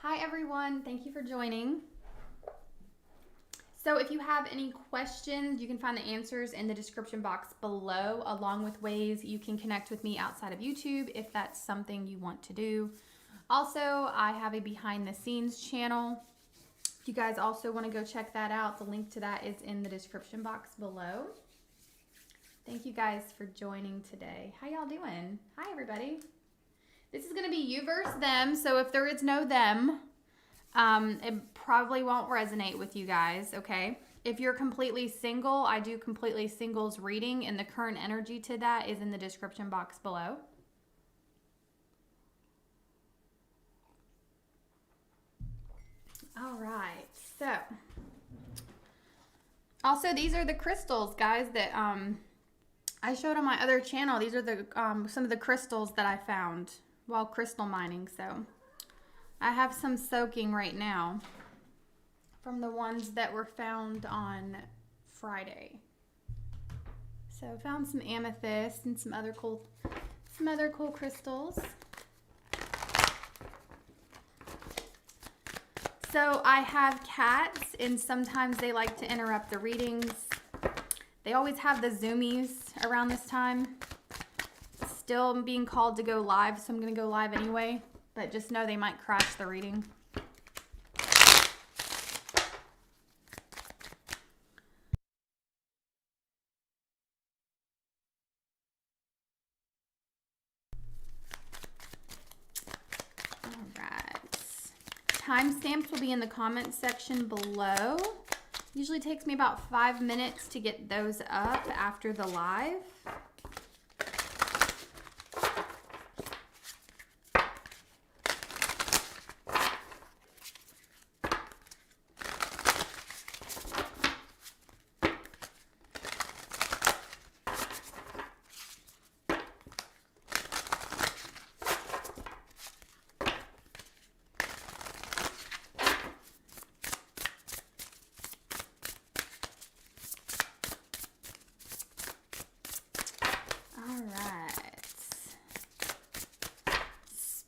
Hi everyone, thank you for joining. So if you have any questions, you can find the answers in the description box below, along with ways you can connect with me outside of YouTube if that's something you want to do. Also, I have a behind the scenes channel. If you guys also want to go check that out, the link to that is in the description box below. Thank you guys for joining today. How y'all doing? Hi everybody. This is going to be you versus them, so if there is no them, it probably won't resonate with you guys, okay? If you're completely single, I do completely singles reading, and the current energy to that is in the description box below. All right, so also these are the crystals, guys, that I showed on my other channel. These are the some of the crystals that I found while crystal mining. So I have some soaking right now from the ones that were found on Friday. So I found some amethyst and some other cool crystals. So I have cats, and sometimes they like to interrupt the readings. They always have the zoomies around this time. Still being called to go live, so I'm going to go live anyway. But just know they might crash the reading. Alright. Timestamps will be in the comment section below. Usually takes me about 5 minutes to get those up after the live.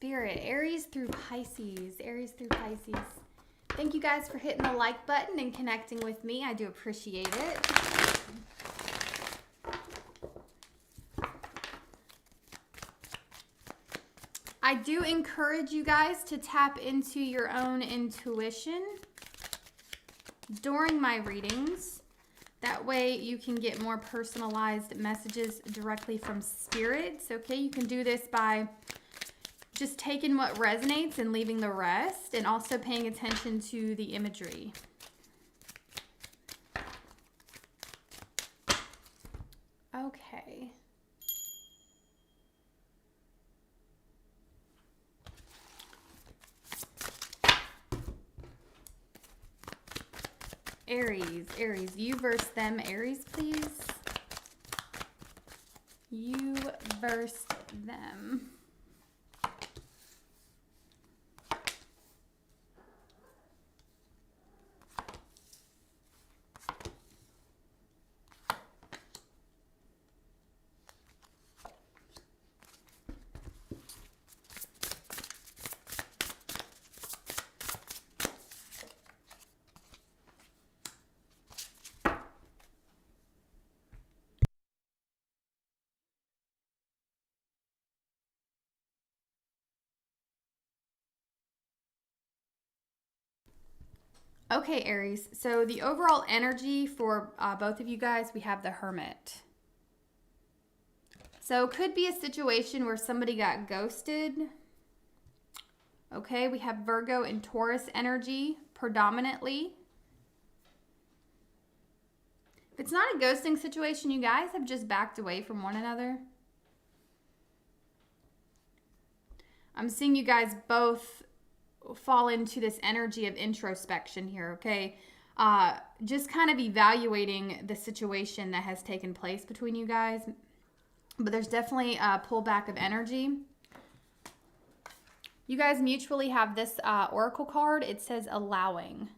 Spirit, Aries through Pisces. Aries through Pisces. Thank you guys for hitting the like button and connecting with me. I do appreciate it. I do encourage you guys to tap into your own intuition during my readings. That way you can get more personalized messages directly from spirits. Okay, you can do this by just taking what resonates and leaving the rest, and also paying attention to the imagery. Okay. Aries, you versus them. Aries, please. You versus them. Okay, Aries, so the overall energy for both of you guys, we have the Hermit. So it could be a situation where somebody got ghosted. Okay, we have Virgo and Taurus energy predominantly. If it's not a ghosting situation, you guys have just backed away from one another. I'm seeing you guys both fall into this energy of introspection here, okay? Just kind of evaluating the situation that has taken place between you guys. But there's definitely a pullback of energy. You guys mutually have this oracle card. It says allowing.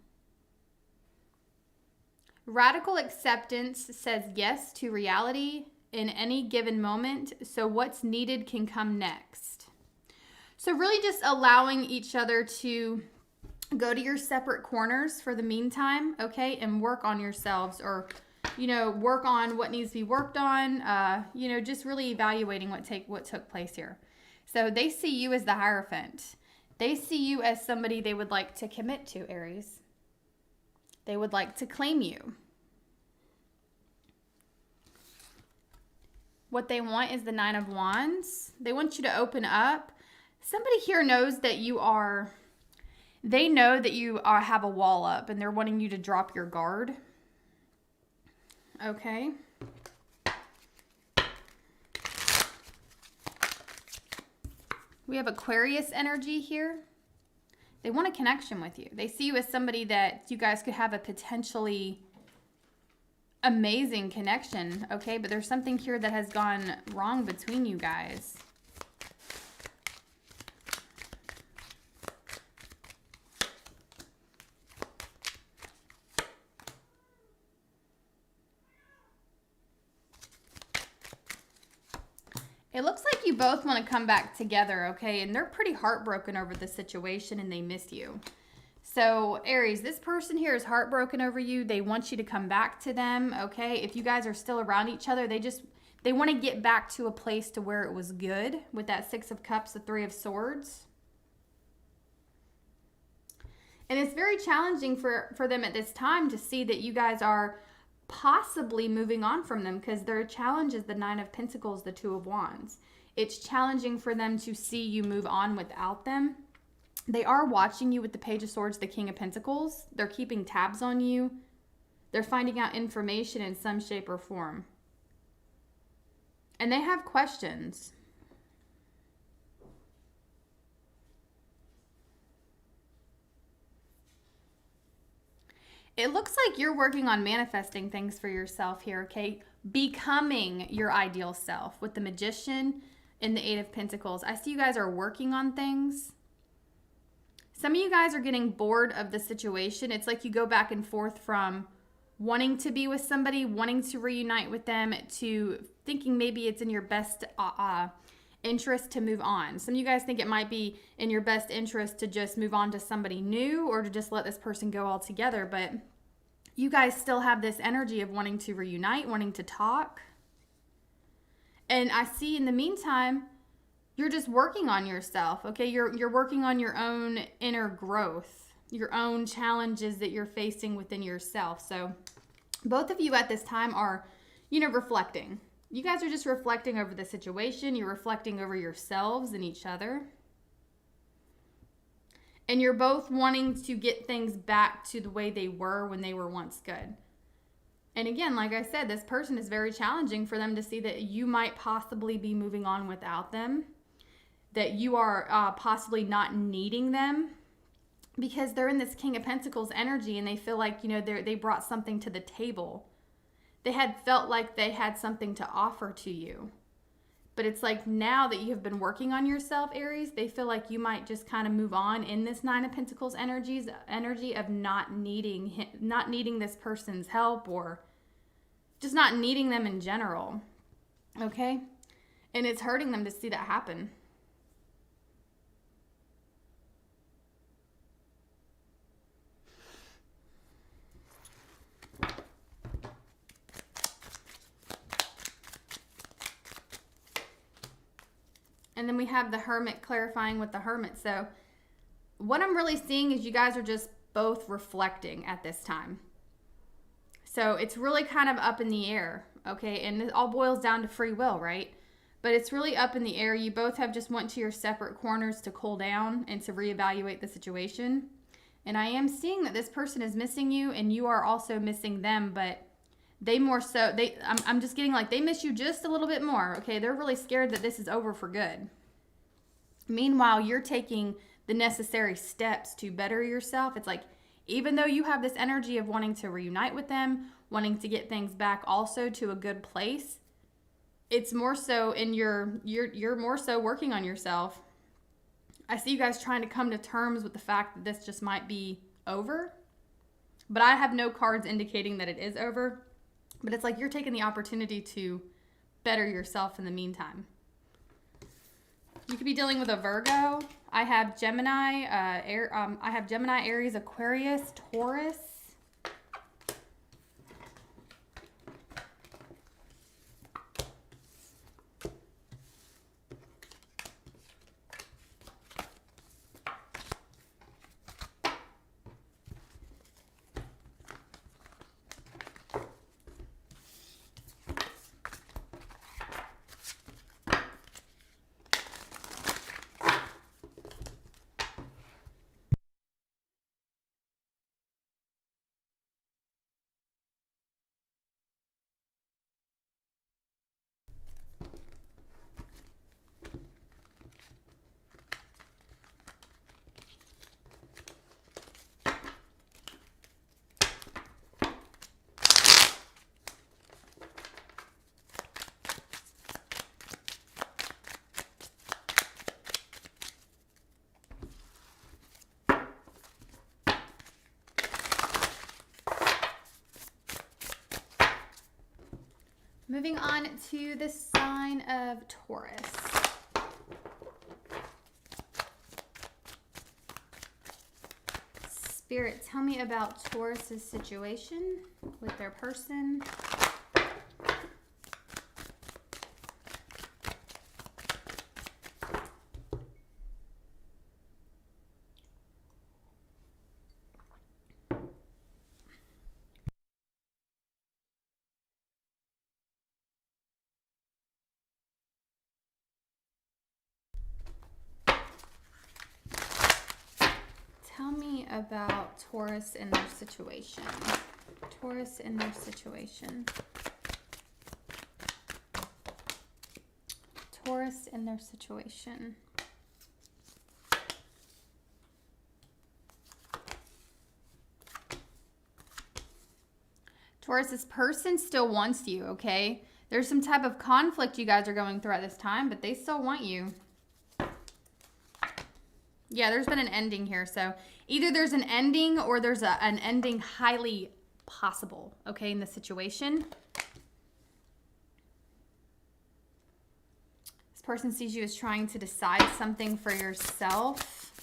Radical acceptance says yes to reality in any given moment, so what's needed can come next. So really just allowing each other to Go to your separate corners for the meantime, okay, and work on yourselves, or, you know, work on what needs to be worked on, you know, just really evaluating what took place here. So they see you as the Hierophant. They see you as somebody they would like to commit to, Aries. They would like to claim you. What they want is the Nine of Wands. They want you to open up. Somebody here knows that you are... They know that you have a wall up and they're wanting you to drop your guard. Okay. We have Aquarius energy here. They want a connection with you. They see you as somebody that you guys could have a potentially amazing connection, okay? But there's something here that has gone wrong between you guys. It looks like you both want to come back together, okay? And they're pretty heartbroken over the situation and they miss you. So, Aries, this person here is heartbroken over you. They want you to come back to them, okay? If you guys are still around each other, they want to get back to a place to where it was good with that Six of Cups, the Three of Swords. And it's very challenging for them at this time to see that you guys are possibly moving on from them, because their challenge is the Nine of Pentacles, the Two of Wands. It's challenging for them to see you move on without them. They are watching you with the Page of Swords, the King of Pentacles. They're keeping tabs on you. They're finding out information in some shape or form. And they have questions. It looks like you're working on manifesting things for yourself here, okay? Becoming your ideal self with the Magician and the Eight of Pentacles. I see you guys are working on things. Some of you guys are getting bored of the situation. It's like you go back and forth from wanting to be with somebody, wanting to reunite with them, to thinking maybe it's in your best interest to move on. Some of you guys think it might be in your best interest to just move on to somebody new or to just let this person go altogether, but you guys still have this energy of wanting to reunite, wanting to talk. And I see in the meantime, you're just working on yourself, okay? You're working on your own inner growth, your own challenges that you're facing within yourself. So both of you at this time are, you know, reflecting. You guys are just reflecting over the situation. You're reflecting over yourselves and each other. And you're both wanting to get things back to the way they were when they were once good. And again, like I said, this person is very challenging for them to see that you might possibly be moving on without them, that you are possibly not needing them, because they're in this King of Pentacles energy and they feel like, you know, they brought something to the table. They had felt like they had something to offer to you. But it's like now that you have been working on yourself, Aries, they feel like you might just kind of move on in this Nine of Pentacles energy of not needing this person's help, or just not needing them in general. Okay? And it's hurting them to see that happen. And then we have the Hermit clarifying with the Hermit. So what I'm really seeing is you guys are just both reflecting at this time. So it's really kind of up in the air, okay? And it all boils down to free will, right? But it's really up in the air. You both have just went to your separate corners to cool down and to reevaluate the situation. And I am seeing that this person is missing you and you are also missing them, but they more so, I'm just getting like they miss you just a little bit more, okay? They're really scared that this is over for good. Meanwhile, you're taking the necessary steps to better yourself. It's like, even though you have this energy of wanting to reunite with them, wanting to get things back also to a good place, it's more so in you're more so working on yourself. I see you guys trying to come to terms with the fact that this just might be over, but I have no cards indicating that it is over. But it's like you're taking the opportunity to better yourself in the meantime. You could be dealing with a Virgo. I have Gemini, I have Gemini, Aries, Aquarius, Taurus. Moving on to the sign of Taurus. Spirit, tell me about Taurus's situation with their person. Tell me about Taurus and their situation. Taurus and their situation. Taurus and their situation. Taurus, this person still wants you, okay? There's some type of conflict you guys are going through at this time, but they still want you. Yeah, there's been an ending here. So either there's an ending or there's an ending highly possible, okay, in the situation. This person sees you as trying to decide something for yourself.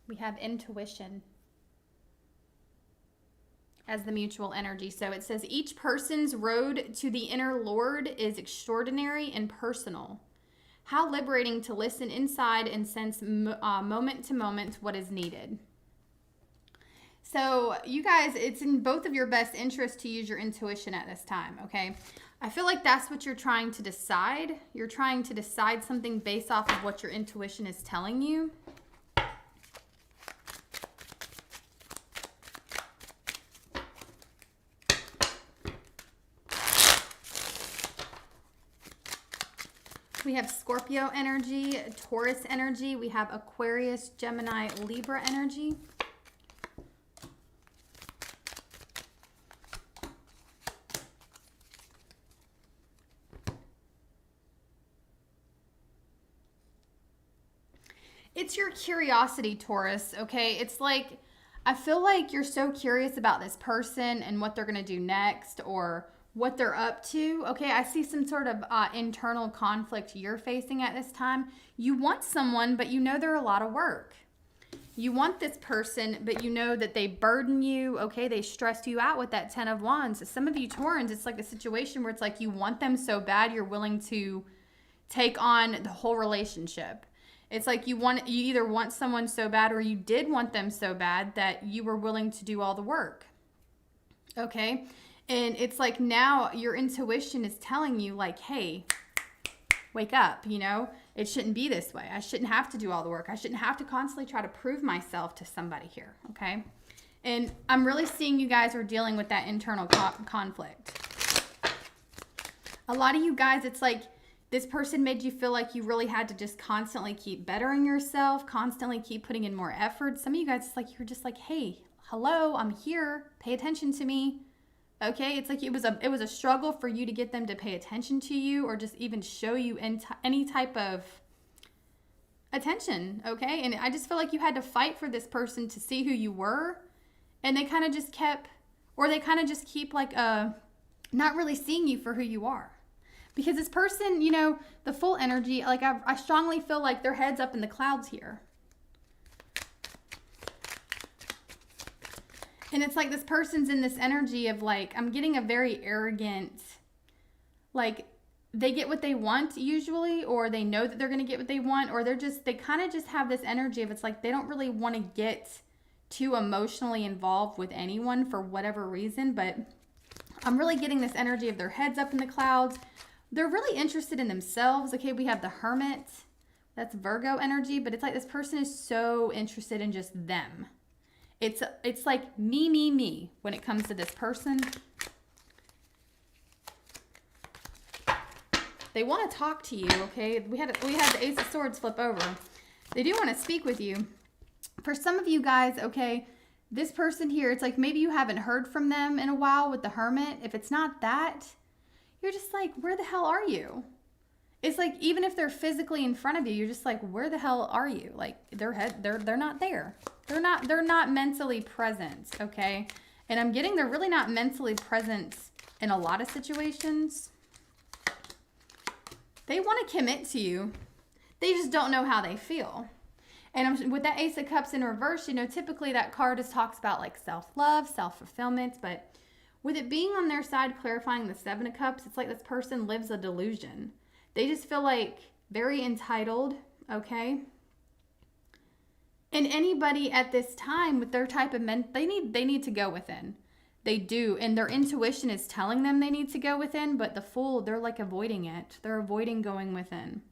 We have intuition as the mutual energy. So it says each person's road to the inner Lord is extraordinary and personal. How liberating to listen inside and sense moment to moment what is needed. So you guys, it's in both of your best interest to use your intuition at this time, okay? I feel like that's what you're trying to decide. You're trying to decide something based off of what your intuition is telling you. We have Scorpio energy, Taurus energy. We have Aquarius, Gemini, Libra energy. It's your curiosity, Taurus, okay? It's like, I feel like you're so curious about this person and what they're going to do next or what they're up to. Okay, I see some sort of internal conflict you're facing at this time. You want someone, but you know they're a lot of work. You want this person, but you know that they burden you. Okay, they stress you out with that 10 of Wands. Some of you Taurans, it's like a situation where it's like you want them so bad you're willing to take on the whole relationship. It's like you either want someone so bad or you did want them so bad that you were willing to do all the work. Okay? And it's like now your intuition is telling you like, hey, wake up, you know? It shouldn't be this way. I shouldn't have to do all the work. I shouldn't have to constantly try to prove myself to somebody here, okay? And I'm really seeing you guys are dealing with that internal conflict. A lot of you guys, it's like this person made you feel like you really had to just constantly keep bettering yourself, constantly keep putting in more effort. Some of you guys, it's like you're just like, hey, hello, I'm here. Pay attention to me. Okay, it's like it was a struggle for you to get them to pay attention to you or just even show you any type of attention, okay? And I just feel like you had to fight for this person to see who you were, and they kind of just keep like not really seeing you for who you are. Because this person, you know, the full energy, like I strongly feel like their head's up in the clouds here. And it's like this person's in this energy of like, I'm getting a very arrogant, like they get what they want usually, or they know that they're going to get what they want, or they kind of just have this energy of it's like they don't really want to get too emotionally involved with anyone for whatever reason. But I'm really getting this energy of their heads up in the clouds. They're really interested in themselves. Okay, we have the Hermit. That's Virgo energy, but it's like this person is so interested in just them. It's like me when it comes to this person. They want to talk to you, okay? We had the Ace of Swords flip over. They do want to speak with you. For some of you guys, okay, this person here, it's like maybe you haven't heard from them in a while with the Hermit. If it's not that, you're just like, where the hell are you? It's like, even if they're physically in front of you, you're just like, where the hell are you? Like they're not there. They're not mentally present, okay? And I'm getting they're really not mentally present in a lot of situations. They want to commit to you. They just don't know how they feel. And with that Ace of Cups in reverse, you know, typically that card just talks about like self-love, self-fulfillment, but with it being on their side, clarifying the Seven of Cups, it's like this person lives a delusion. They just feel like very entitled, okay? And anybody at this time with their type of men, they need to go within. They do, and their intuition is telling them they need to go within, but the Fool, they're like avoiding it. They're avoiding going within.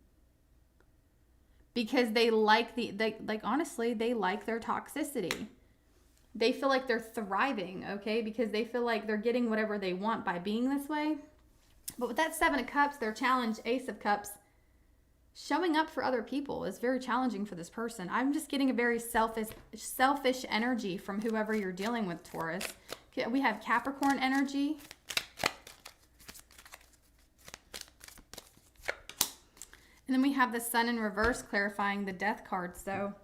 Because they like honestly, they like their toxicity. They feel like they're thriving, okay? Because they feel like they're getting whatever they want by being this way. But with that Seven of Cups, their challenge, Ace of Cups, showing up for other people is very challenging for this person. I'm just getting a very selfish energy from whoever you're dealing with, Taurus. We have Capricorn energy. And then we have the Sun in reverse, clarifying the Death card. So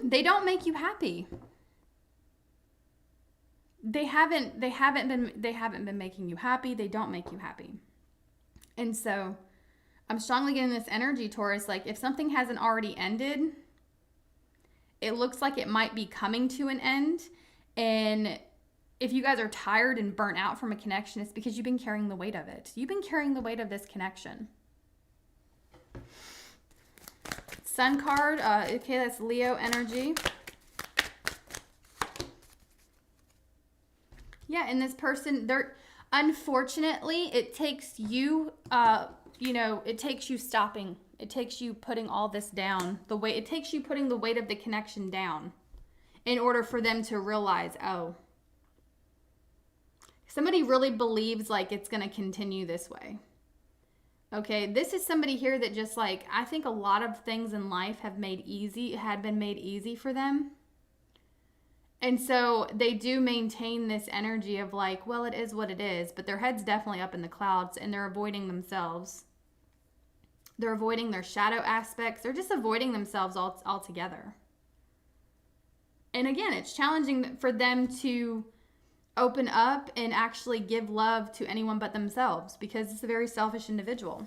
they don't make you happy. They haven't been making you happy. They don't make you happy. And so I'm strongly getting this energy, Taurus, like if something hasn't already ended, it looks like it might be coming to an end. And if you guys are tired and burnt out from a connection, it's because you've been carrying the weight of it. You've been carrying the weight of this connection. Sun card, okay, that's Leo energy. Yeah, and this person, unfortunately, it takes you, it takes you stopping. It takes you putting all this down. It takes you putting the weight of the connection down in order for them to realize, oh, somebody really believes like it's going to continue this way. Okay, this is somebody here that just like, I think a lot of things in life had been made easy for them. And so they do maintain this energy of like, well, it is what it is, but their head's definitely up in the clouds and they're avoiding themselves. They're avoiding their shadow aspects. They're just avoiding themselves altogether. And again, it's challenging for them to open up and actually give love to anyone but themselves because it's a very selfish individual.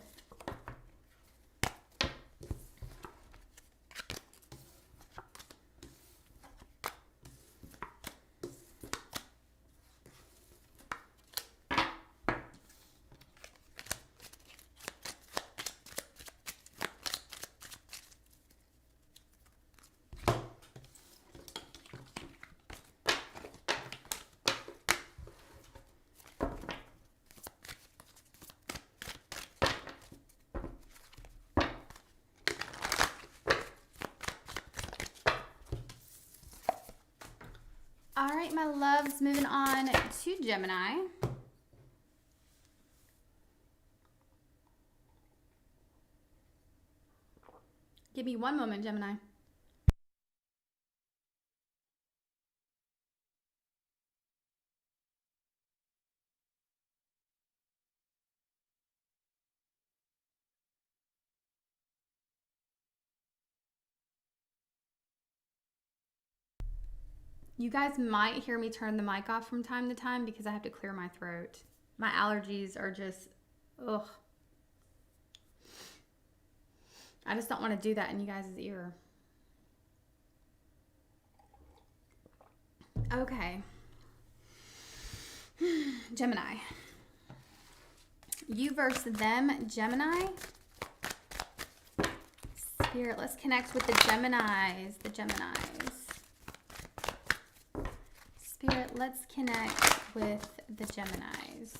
All right, my loves, moving on to Gemini. Give me one moment, Gemini. You guys might hear me turn the mic off from time to time because I have to clear my throat. My allergies are just Ugh. I just don't want to do that in you guys' ear. Okay. Gemini. You versus them, Gemini. Spirit, let's connect with the Geminis. The Geminis. Spirit, let's connect with the Geminis.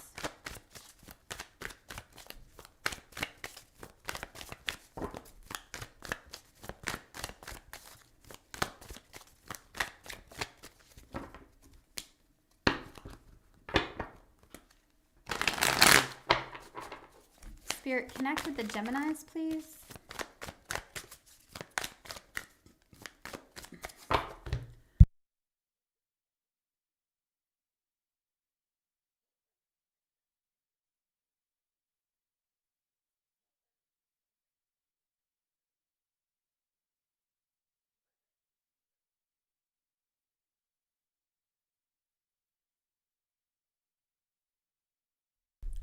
Spirit, connect with the Geminis, please.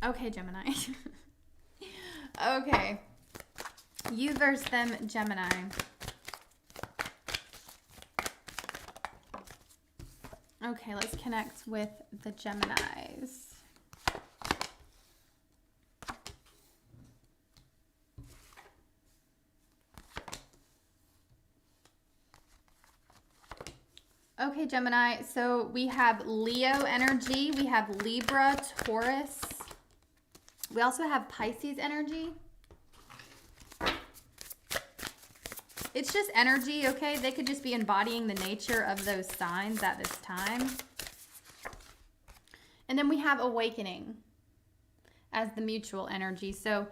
Okay, Gemini. Okay. You versus them, Gemini. Okay, let's connect with the Geminis. Okay, Gemini. So we have Leo energy. We have Libra, Taurus. We also have Pisces energy. It's just energy, okay? They could just be embodying the nature of those signs at this time. And then we have awakening as the mutual energy. So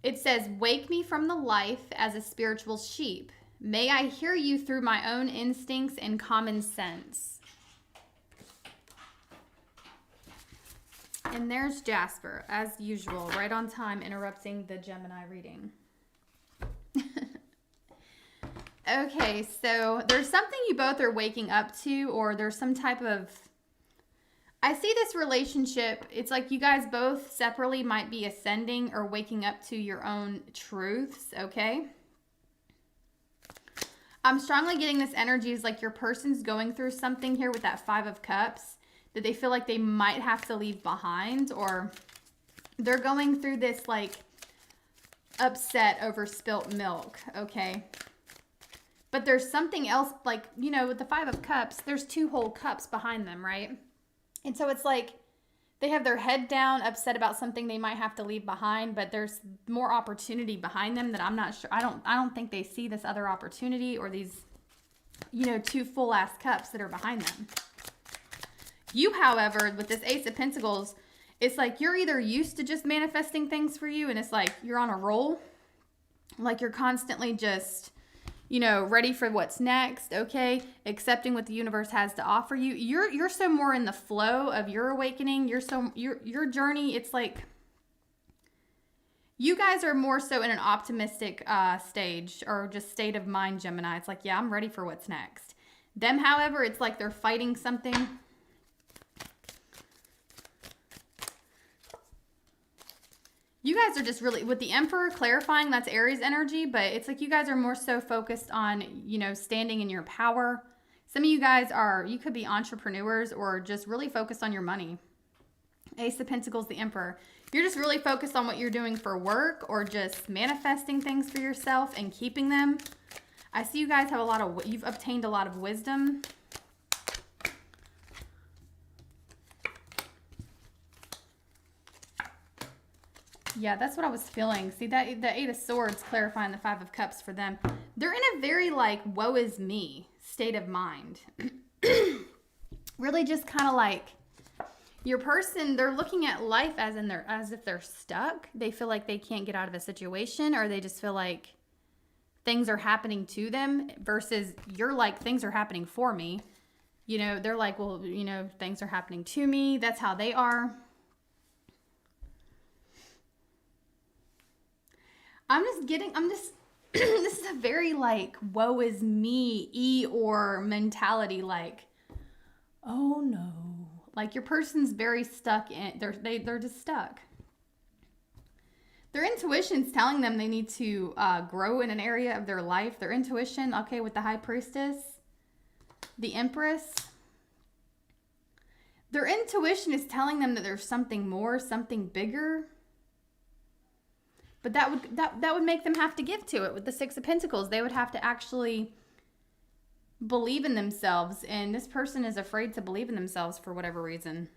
it says, wake me from the life as a spiritual sheep. May I hear you through my own instincts and common sense. And there's Jasper, as usual, right on time, interrupting the Gemini reading. Okay, so there's something you both are waking up to, or there's some type of... I see this relationship, it's like you guys both separately might be ascending or waking up to your own truths, okay? I'm strongly getting this energy is like your person's going through something here with that Five of Cups that they feel like they might have to leave behind, or they're going through this like upset over spilt milk, okay? But there's something else, like, you know, with the Five of Cups, there's two whole cups behind them, right? And so it's like they have their head down, upset about something they might have to leave behind, but there's more opportunity behind them that I'm not sure. I don't think they see this other opportunity, or these, you know, two full ass cups that are behind them. You, however, with this Ace of Pentacles, it's like you're either used to just manifesting things for you, and it's like you're on a roll, like you're constantly just, you know, ready for what's next, okay? Accepting what the universe has to offer you. You're so more in the flow of your awakening. Your journey, it's like you guys are more so in an optimistic stage, or just state of mind, Gemini. It's like, yeah, I'm ready for what's next. Them, however, it's like they're fighting something. You guys are just really, with the Emperor clarifying, that's Aries energy, but it's like you guys are more so focused on, you know, standing in your power. Some of you guys are, you could be entrepreneurs or just really focused on your money. Ace of Pentacles, the Emperor. You're just really focused on what you're doing for work, or just manifesting things for yourself and keeping them. I see you guys have a lot of, you've obtained a lot of wisdom. Yeah, that's what I was feeling. See, that the Eight of Swords clarifying the Five of Cups for them. They're in a very like, woe is me state of mind. Really just kind of like your person, they're looking at life as if they're stuck. They feel like they can't get out of a situation, or they just feel like things are happening to them, versus you're like, things are happening for me. You know, they're like, well, you know, things are happening to me. That's how they are. This is a very like, woe is me, Eeyore mentality, like, oh no. Like your person's very stuck in, they're just stuck. Their intuition's telling them they need to grow in an area of their life. Their intuition, okay, with the High Priestess, the Empress. Their intuition is telling them that there's something more, something bigger. But that would make them have to give to it with the Six of Pentacles. They would have to actually believe in themselves. And this person is afraid to believe in themselves for whatever reason.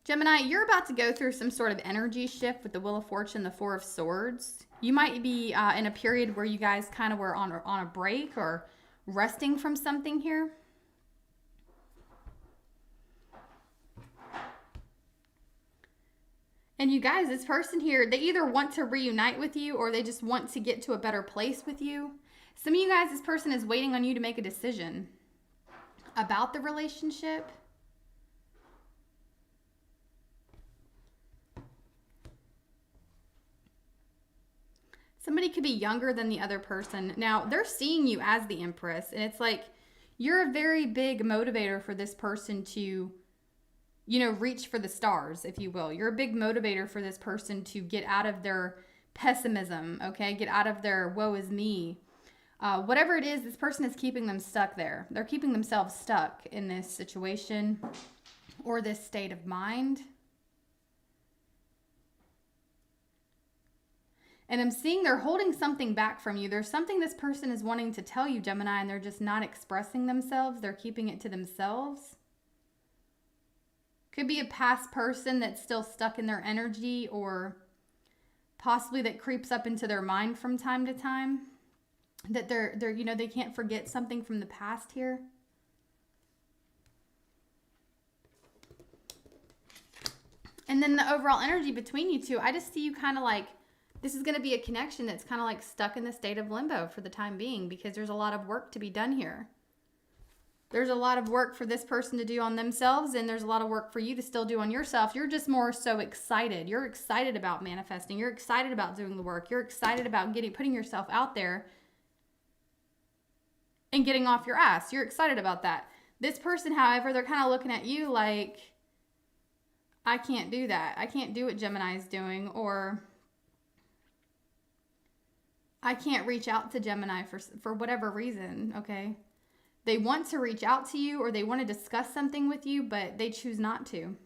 Gemini, you're about to go through some sort of energy shift with the Wheel of Fortune, the Four of Swords. You might be in a period where you guys kind of were on a break or resting from something here. And you guys, this person here, they either want to reunite with you or they just want to get to a better place with you. Some of you guys, this person is waiting on you to make a decision about the relationship. Somebody could be younger than the other person. Now, they're seeing you as the Empress, and it's like you're a very big motivator for this person to, you know, reach for the stars, if you will. You're a big motivator for this person to get out of their pessimism, okay? Get out of their woe is me. Whatever it is, this person is keeping them stuck there. They're keeping themselves stuck in this situation or this state of mind. And I'm seeing they're holding something back from you. There's something this person is wanting to tell you, Gemini, and they're just not expressing themselves. They're keeping it to themselves. Could be a past person that's still stuck in their energy, or possibly that creeps up into their mind from time to time. That they're you know, they can't forget something from the past here. And then the overall energy between you two, I just see you kind of like, this is going to be a connection that's kind of like stuck in the state of limbo for the time being, because there's a lot of work to be done here. There's a lot of work for this person to do on themselves, and there's a lot of work for you to still do on yourself. You're just more so excited. You're excited about manifesting. You're excited about doing the work. You're excited about putting yourself out there and getting off your ass. You're excited about that. This person, however, they're kind of looking at you like, I can't do that. I can't do what Gemini is doing, or I can't reach out to Gemini for whatever reason, okay? They want to reach out to you or they want to discuss something with you, but they choose not to.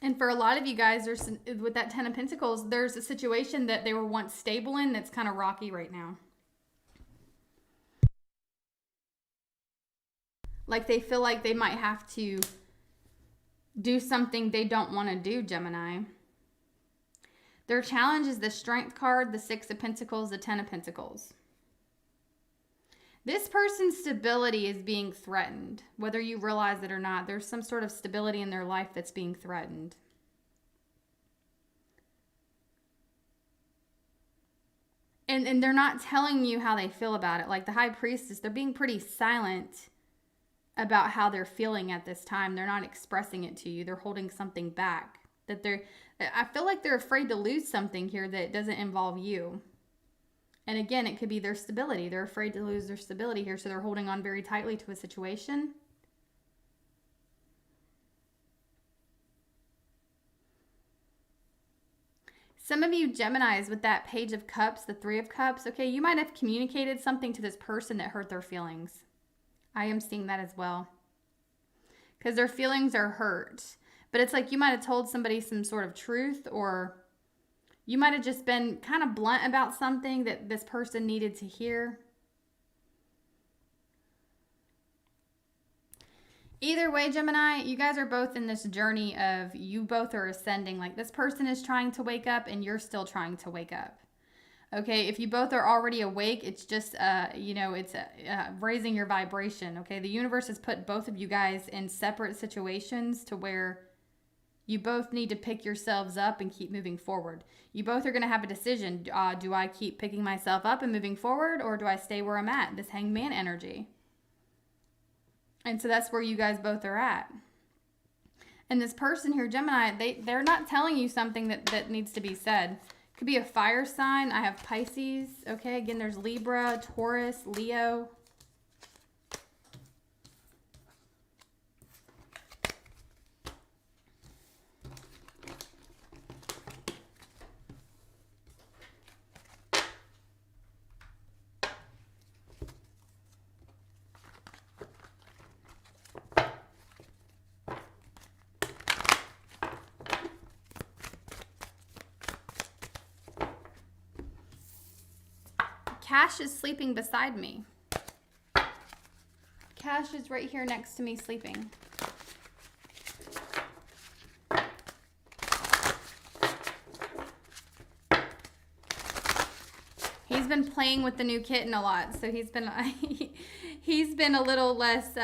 And for a lot of you guys, there's, with that Ten of Pentacles, there's a situation that they were once stable in that's kind of rocky right now. Like they feel like they might have to do something they don't want to do, Gemini. Their challenge is the Strength card, the Six of Pentacles, the Ten of Pentacles. This person's stability is being threatened. Whether you realize it or not, there's some sort of stability in their life that's being threatened. And they're not telling you how they feel about it. Like the High Priestess, they're being pretty silent about how they're feeling at this time. They're not expressing it to you. They're holding something back. I feel like they're afraid to lose something here that doesn't involve you. And again, it could be their stability. They're afraid to lose their stability here, so they're holding on very tightly to a situation. Some of you Geminis with that Page of Cups, the Three of Cups, okay, you might have communicated something to this person that hurt their feelings. I am seeing that as well. Because their feelings are hurt. But it's like you might have told somebody some sort of truth, or you might have just been kind of blunt about something that this person needed to hear. Either way, Gemini, you guys are both in this journey of you both are ascending. Like this person is trying to wake up and you're still trying to wake up. Okay, if you both are already awake, it's just, it's raising your vibration. Okay, the universe has put both of you guys in separate situations to where you both need to pick yourselves up and keep moving forward. You both are going to have a decision. Do I keep picking myself up and moving forward, or do I stay where I'm at? This Hangman energy. And so that's where you guys both are at. And this person here, Gemini, they're not telling you something that needs to be said. Could be a fire sign. I have Pisces. Okay, again, there's Libra, Taurus, Leo. Cash is sleeping beside me. Cash is right here next to me sleeping. He's been playing with the new kitten a lot, so he's been a little less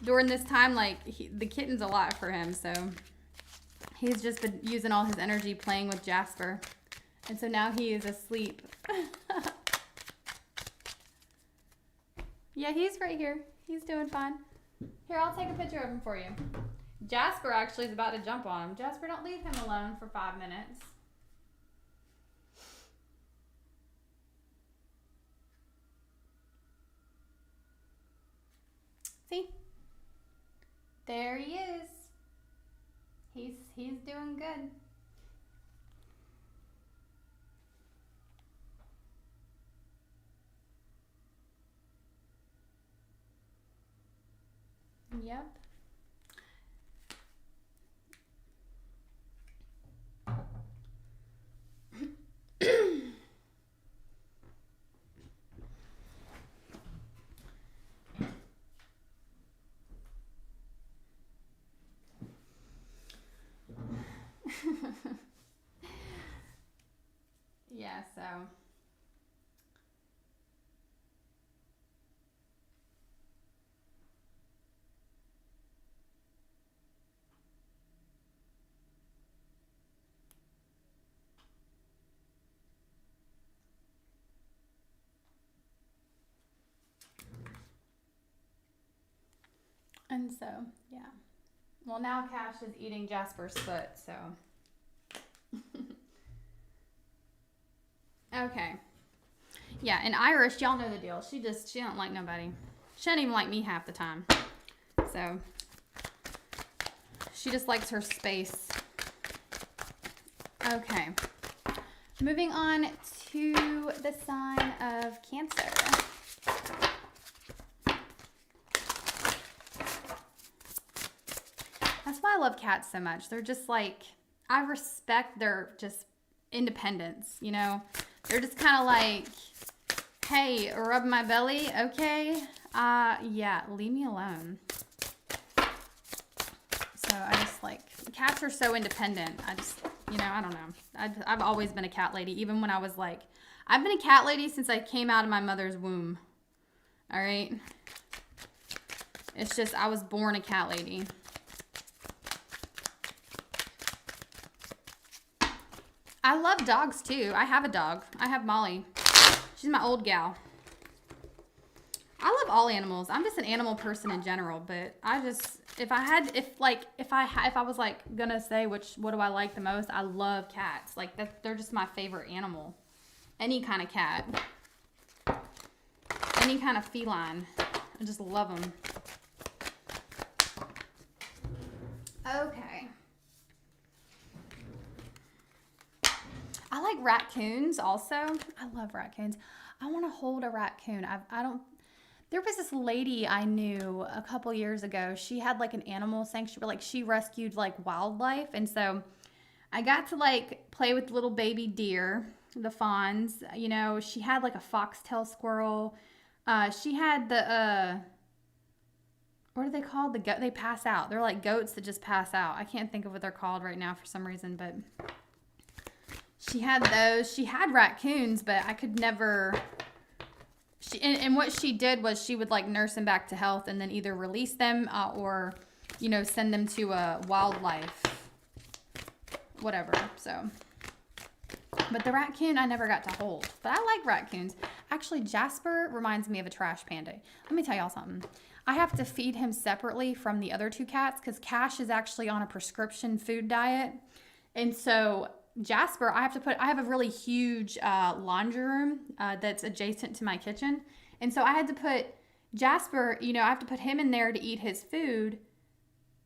during this time. Like the kitten's a lot for him, so he's just been using all his energy playing with Jasper, and so now he is asleep. Yeah, he's right here. He's doing fine. Here, I'll take a picture of him for you. Jasper actually is about to jump on him. Jasper, don't leave him alone for 5 minutes. See? There he is. He's doing good. Yep. Yeah, so and so, yeah. Well, now Cash is eating Jasper's foot, so. Okay. Yeah, and Irish, y'all know the deal. She don't like nobody. She doesn't even like me half the time. So, she just likes her space. Okay. Moving on to the sign of Cancer. That's why I love cats so much. They're just like, I respect their just independence, you know? They're just kind of like, hey, rub my belly, okay? Yeah, leave me alone. So I just like, cats are so independent. I just, you know, I don't know. I've always been a cat lady, even when I was like, I've been a cat lady since I came out of my mother's womb. All right? It's just, I was born a cat lady. I love dogs too. I have a dog. I have Molly. She's my old gal. I love all animals. I'm just an animal person in general, but I just, if I was like gonna say what do I like the most, I love cats. Like they're just my favorite animal. Any kind of cat. Any kind of feline. I just love them. Okay. I like raccoons also. I love raccoons. I want to hold a raccoon. There was this lady I knew a couple years ago. She had like an animal sanctuary. Like she rescued like wildlife. And so I got to like play with little baby deer, the fawns. You know, she had like a foxtail squirrel. She had the, what are they called? They pass out. They're like goats that just pass out. I can't think of what they're called right now for some reason, but she had those. She had raccoons, but I could never. And what she did was she would like nurse them back to health and then either release them or, you know, send them to a wildlife, whatever. So, but the raccoon I never got to hold. But I like raccoons. Actually, Jasper reminds me of a trash panda. Let me tell y'all something. I have to feed him separately from the other two cats because Cash is actually on a prescription food diet, and so Jasper, I have a really huge laundry room that's adjacent to my kitchen. And so I had to put Jasper, you know, I have to put him in there to eat his food.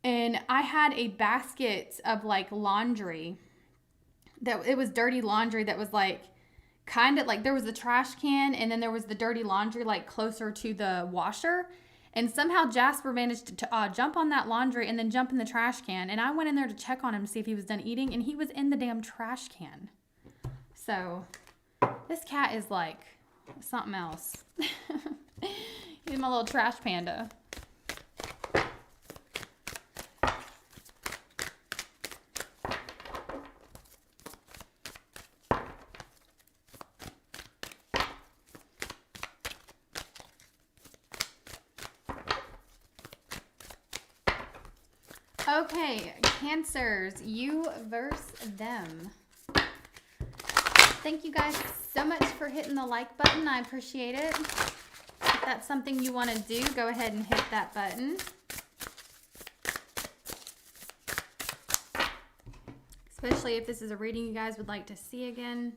And I had a basket of like laundry it was dirty laundry that was like kind of like there was the trash can and then there was the dirty laundry like closer to the washer. And somehow Jasper managed to jump on that laundry and then jump in the trash can. And I went in there to check on him to see if he was done eating. And he was in the damn trash can. So This cat is like something else. He's my little trash panda. Okay, Cancers, you versus them. Thank you guys so much for hitting the like button. I appreciate it. If that's something you want to do, go ahead and hit that button. Especially if this is a reading you guys would like to see again.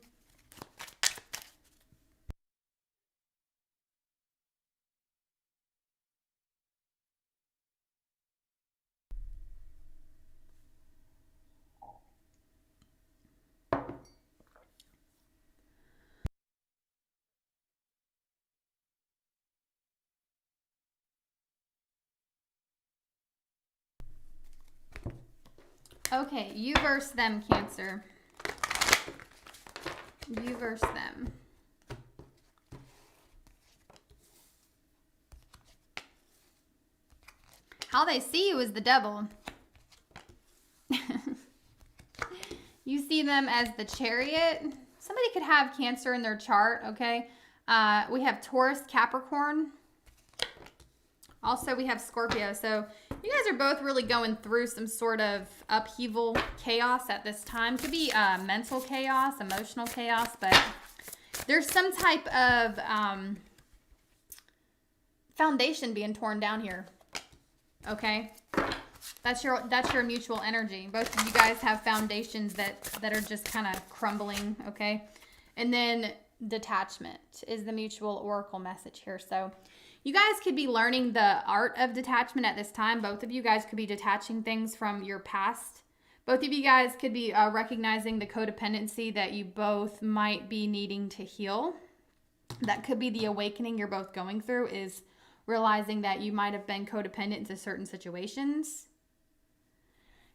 Okay, you versus them, Cancer. You versus them. How they see you is the devil. You see them as the Chariot. Somebody could have Cancer in their chart, okay? We have Taurus, Capricorn. Also, we have Scorpio. So you guys are both really going through some sort of upheaval, chaos at this time. Could be mental chaos, emotional chaos, but there's some type of foundation being torn down here. Okay? That's your mutual energy. Both of you guys have foundations that are just kind of crumbling, okay? And then detachment is the mutual oracle message here. So you guys could be learning the art of detachment at this time. Both of you guys could be detaching things from your past. Both of you guys could be recognizing the codependency that you both might be needing to heal. That could be the awakening you're both going through, is realizing that you might have been codependent to certain situations.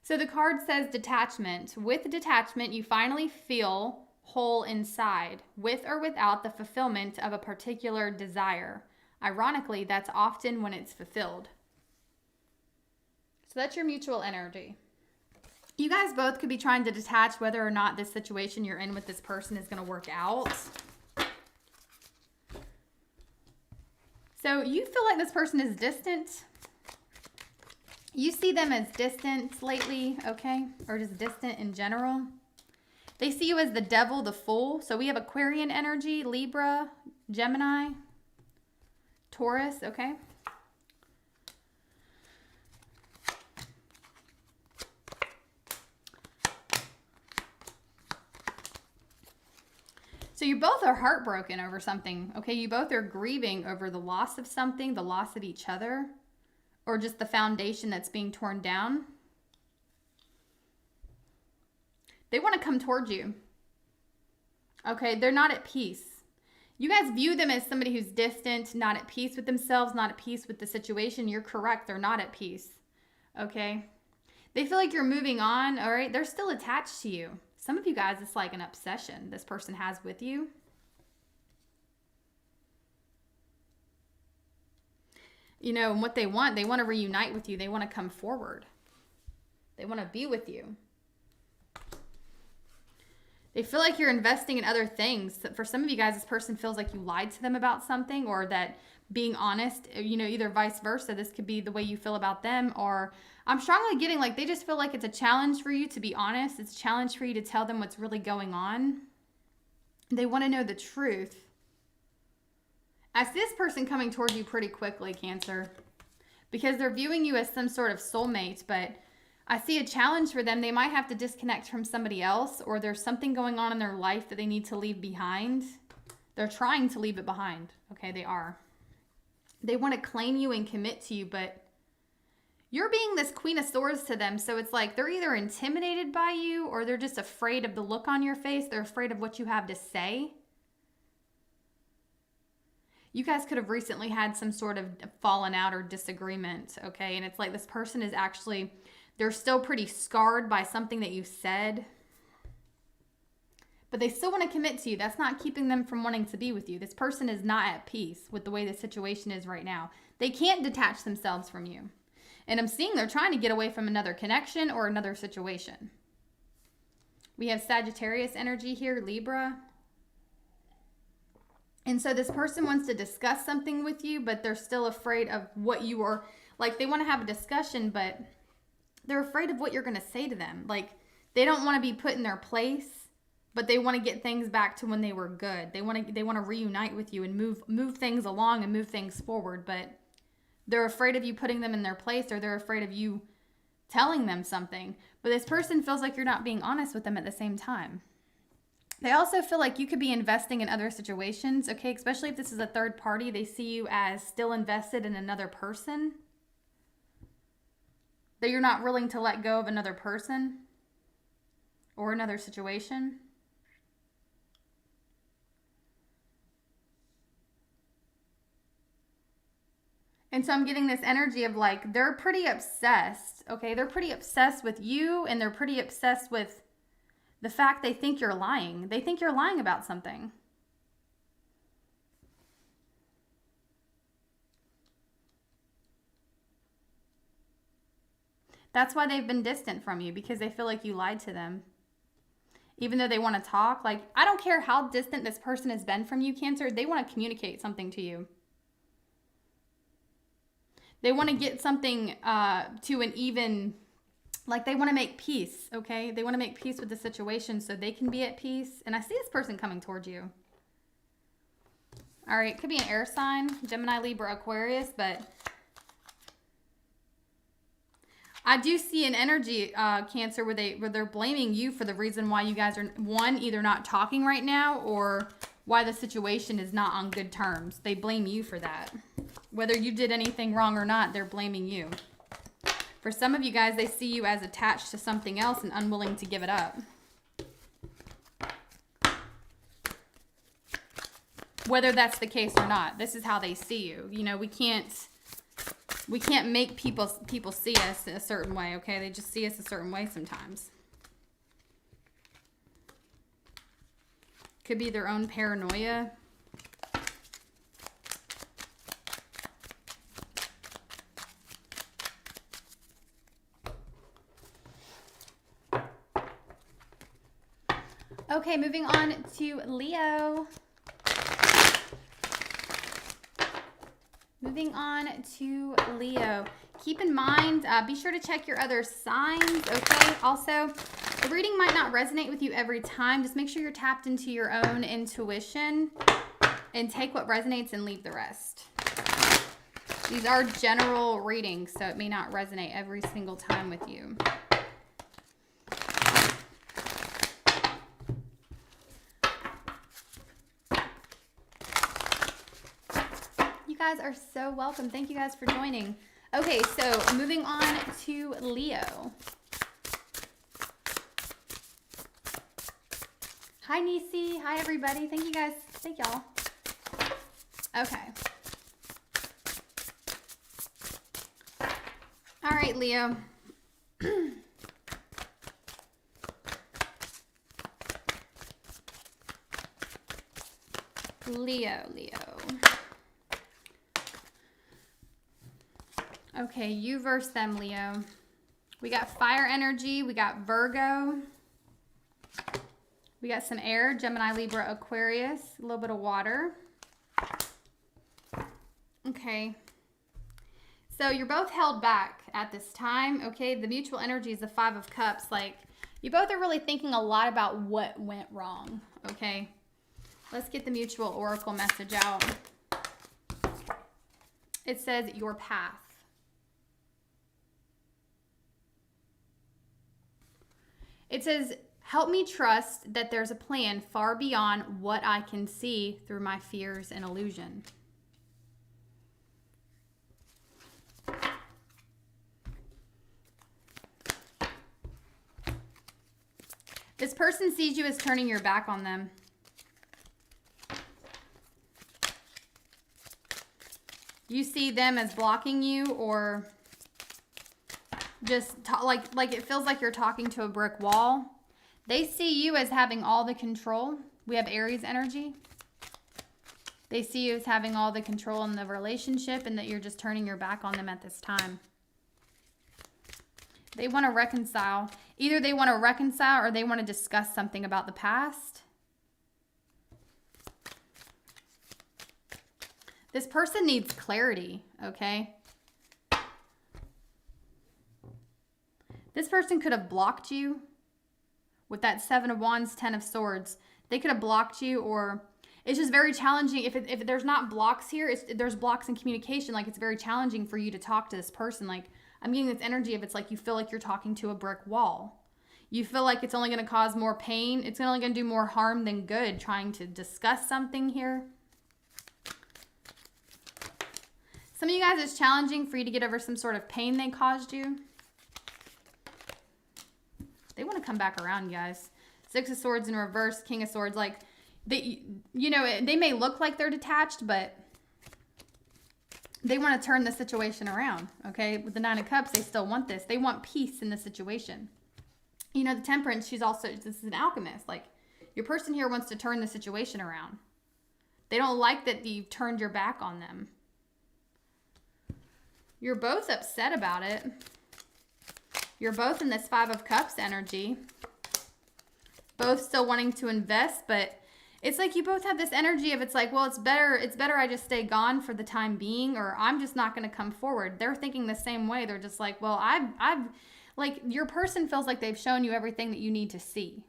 So the card says detachment. With detachment, you finally feel whole inside, with or without the fulfillment of a particular desire. Ironically, that's often when it's fulfilled. So that's your mutual energy. You guys both could be trying to detach whether or not this situation you're in with this person is going to work out. So you feel like this person is distant. You see them as distant lately, okay? Or just distant in general. They see you as the devil, the fool. So we have Aquarian energy, Libra, Gemini, Taurus, okay? So you both are heartbroken over something, okay? You both are grieving over the loss of something, the loss of each other, or just the foundation that's being torn down. They want to come towards you. Okay, they're not at peace. You guys view them as somebody who's distant, not at peace with themselves, not at peace with the situation. You're correct. They're not at peace. Okay? They feel like you're moving on, all right? They're still attached to you. Some of you guys, it's like an obsession this person has with you. You know, and what they want to reunite with you. They want to come forward. They want to be with you. They feel like you're investing in other things. For some of you guys, this person feels like you lied to them about something, or that being honest, you know, either vice versa. This could be the way you feel about them, or I'm strongly getting like they just feel like it's a challenge for you to be honest. It's a challenge for you to tell them what's really going on. They want to know the truth. I see this person coming towards you pretty quickly, Cancer, because they're viewing you as some sort of soulmate, but I see a challenge for them. They might have to disconnect from somebody else, or there's something going on in their life that they need to leave behind. They're trying to leave it behind. Okay, they are. They want to claim you and commit to you, but you're being this Queen of Swords to them. So it's like they're either intimidated by you, or they're just afraid of the look on your face. They're afraid of what you have to say. You guys could have recently had some sort of fallen out or disagreement, okay? And it's like this person is actually, they're still pretty scarred by something that you said. but they still want to commit to you. That's not keeping them from wanting to be with you. This person is not at peace with the way the situation is right now. They can't detach themselves from you. And I'm seeing they're trying to get away from another connection or another situation. We have Sagittarius energy here, Libra. And so this person wants to discuss something with you, but they're still afraid of what you are. Like, they want to have a discussion, but they're afraid of what you're going to say to them. Like, they don't want to be put in their place, but they want to get things back to when they were good. They want to reunite with you and move things along and move things forward, but they're afraid of you putting them in their place, or they're afraid of you telling them something. But this person feels like you're not being honest with them at the same time. They also feel like you could be investing in other situations, okay? Especially if this is a third party. They see you as still invested in another person. That you're not willing to let go of another person or another situation. And so I'm getting this energy of like, they're pretty obsessed, okay? They're pretty obsessed with you, and they're pretty obsessed with the fact they think you're lying. They think you're lying about something. That's why they've been distant from you, because they feel like you lied to them. Even though they want to talk, like, I don't care how distant this person has been from you, Cancer, they want to communicate something to you. They want to get something to an even, like, they want to make peace, okay? They want to make peace with the situation so they can be at peace. And I see this person coming towards you. All right, could be an air sign, Gemini, Libra, Aquarius, but I do see an energy, Cancer, where they're blaming you for the reason why you guys are, one, either not talking right now, or why the situation is not on good terms. They blame you for that. Whether you did anything wrong or not, they're blaming you. For some of you guys, they see you as attached to something else and unwilling to give it up. Whether that's the case or not, this is how they see you. You know, we can't make people see us a certain way, okay? They just see us a certain way sometimes. Could be their own paranoia. Okay, moving on to Leo. Moving on to Leo. Keep in mind, be sure to check your other signs, okay? Also, the reading might not resonate with you every time. Just make sure you're tapped into your own intuition and take what resonates and leave the rest. These are general readings, so it may not resonate every single time with you. You guys are so welcome. Thank you guys for joining. Okay, so moving on to Leo. Hi, Nisi. Hi, everybody. Thank you guys. Thank y'all. Okay. All right, Leo. Leo. Okay, you versus them, Leo. We got fire energy. We got Virgo. We got some air, Gemini, Libra, Aquarius. A little bit of water. Okay. So you're both held back at this time, okay? The mutual energy is the Five of Cups. Like, you both are really thinking a lot about what went wrong, okay? Let's get the mutual oracle message out. It says, your path. It says, help me trust that there's a plan far beyond what I can see through my fears and illusion. This person sees you as turning your back on them. You see them as blocking you, or just like it feels like you're talking to a brick wall. They see you as having all the control. We have Aries energy. They see you as having all the control in the relationship and that you're just turning your back on them at this time. They want to reconcile. Either they want to reconcile or they want to discuss something about the past. This person needs clarity, okay? This person could have blocked you with that 7 of Wands, 10 of Swords. They could have blocked you, or it's just very challenging. If there's not blocks here, there's blocks in communication. Like, it's very challenging for you to talk to this person. Like, I'm getting this energy of it's like you feel like you're talking to a brick wall. You feel like it's only going to cause more pain. It's only going to do more harm than good trying to discuss something here. Some of you guys, it's challenging for you to get over some sort of pain they caused you. They want to come back around, guys. 6 of Swords in reverse, King of Swords. Like, they, you know, they may look like they're detached, but they want to turn the situation around, okay? With the 9 of Cups, they still want this. They want peace in the situation. You know, the Temperance, this is an alchemist. Like, your person here wants to turn the situation around. They don't like that you've turned your back on them. You're both upset about it. You're both in this 5 of Cups energy. Both still wanting to invest, but it's like you both have this energy of it's like, well, it's better I just stay gone for the time being, or I'm just not going to come forward. They're thinking the same way. They're just like, well, I've like, your person feels like they've shown you everything that you need to see.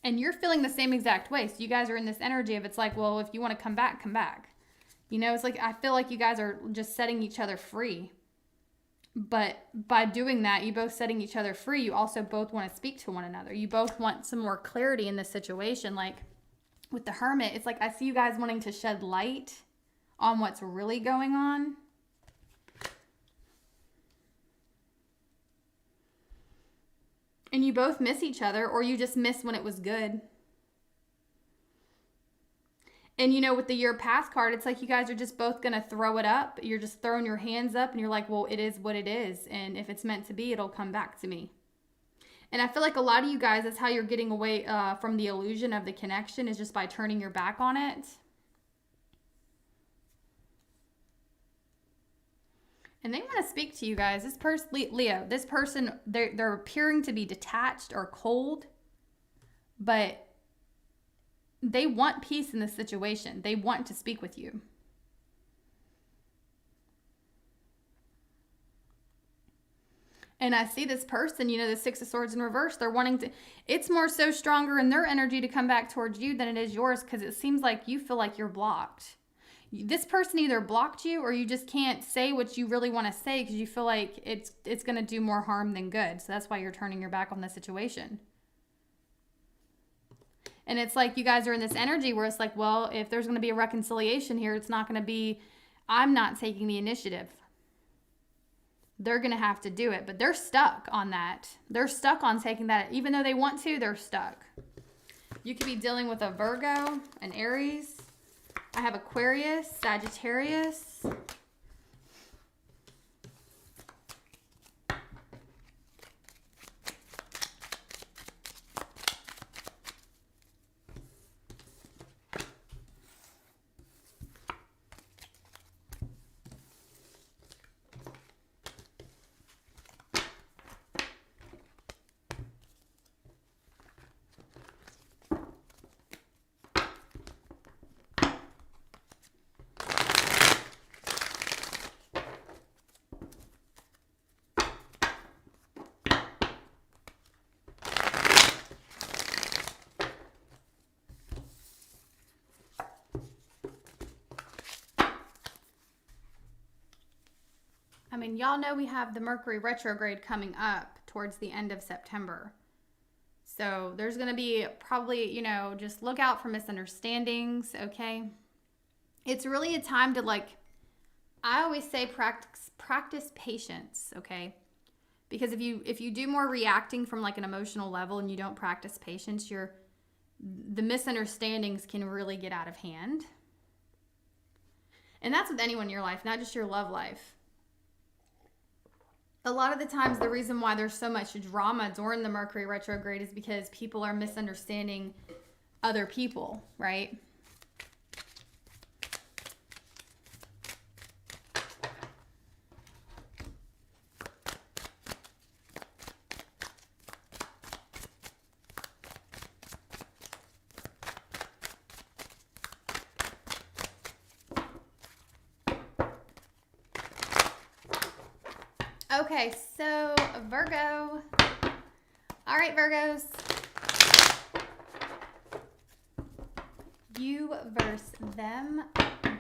And you're feeling the same exact way. So you guys are in this energy of it's like, well, if you want to come back, come back. You know, it's like, I feel like you guys are just setting each other free. But by doing that, you both setting each other free, you also both want to speak to one another. You both want some more clarity in this situation. Like with the Hermit, it's like I see you guys wanting to shed light on what's really going on. And you both miss each other, or you just miss when it was good. And, you know, with the Year Path card, it's like you guys are just both going to throw it up. You're just throwing your hands up and you're like, well, it is what it is. And if it's meant to be, it'll come back to me. And I feel like a lot of you guys, that's how you're getting away from the illusion of the connection, is just by turning your back on it. And they want to speak to you guys. This person, Leo, this person, they're appearing to be detached or cold, but they want peace in this situation. They want to speak with you. And I see this person, you know, the 6 of Swords in reverse, they're wanting to, it's more so stronger in their energy to come back towards you than it is yours, because it seems like you feel like you're blocked. This person either blocked you, or you just can't say what you really want to say because you feel like it's going to do more harm than good. So that's why you're turning your back on the situation. And it's like you guys are in this energy where it's like, well, if there's going to be a reconciliation here, it's not going to be, I'm not taking the initiative. They're going to have to do it, but they're stuck on that. They're stuck on taking that. Even though they want to, they're stuck. You could be dealing with a Virgo, an Aries. I have Aquarius, Sagittarius. I mean, y'all know we have the Mercury retrograde coming up towards the end of September. So there's going to be probably, you know, just look out for misunderstandings, okay? It's really a time to, like, I always say practice patience, okay? Because if you do more reacting from like an emotional level and you don't practice patience, the misunderstandings can really get out of hand. And that's with anyone in your life, not just your love life. A lot of the times the reason why there's so much drama during the Mercury retrograde is because people are misunderstanding other people, right? Okay, so Virgo. All right, Virgos. You versus them,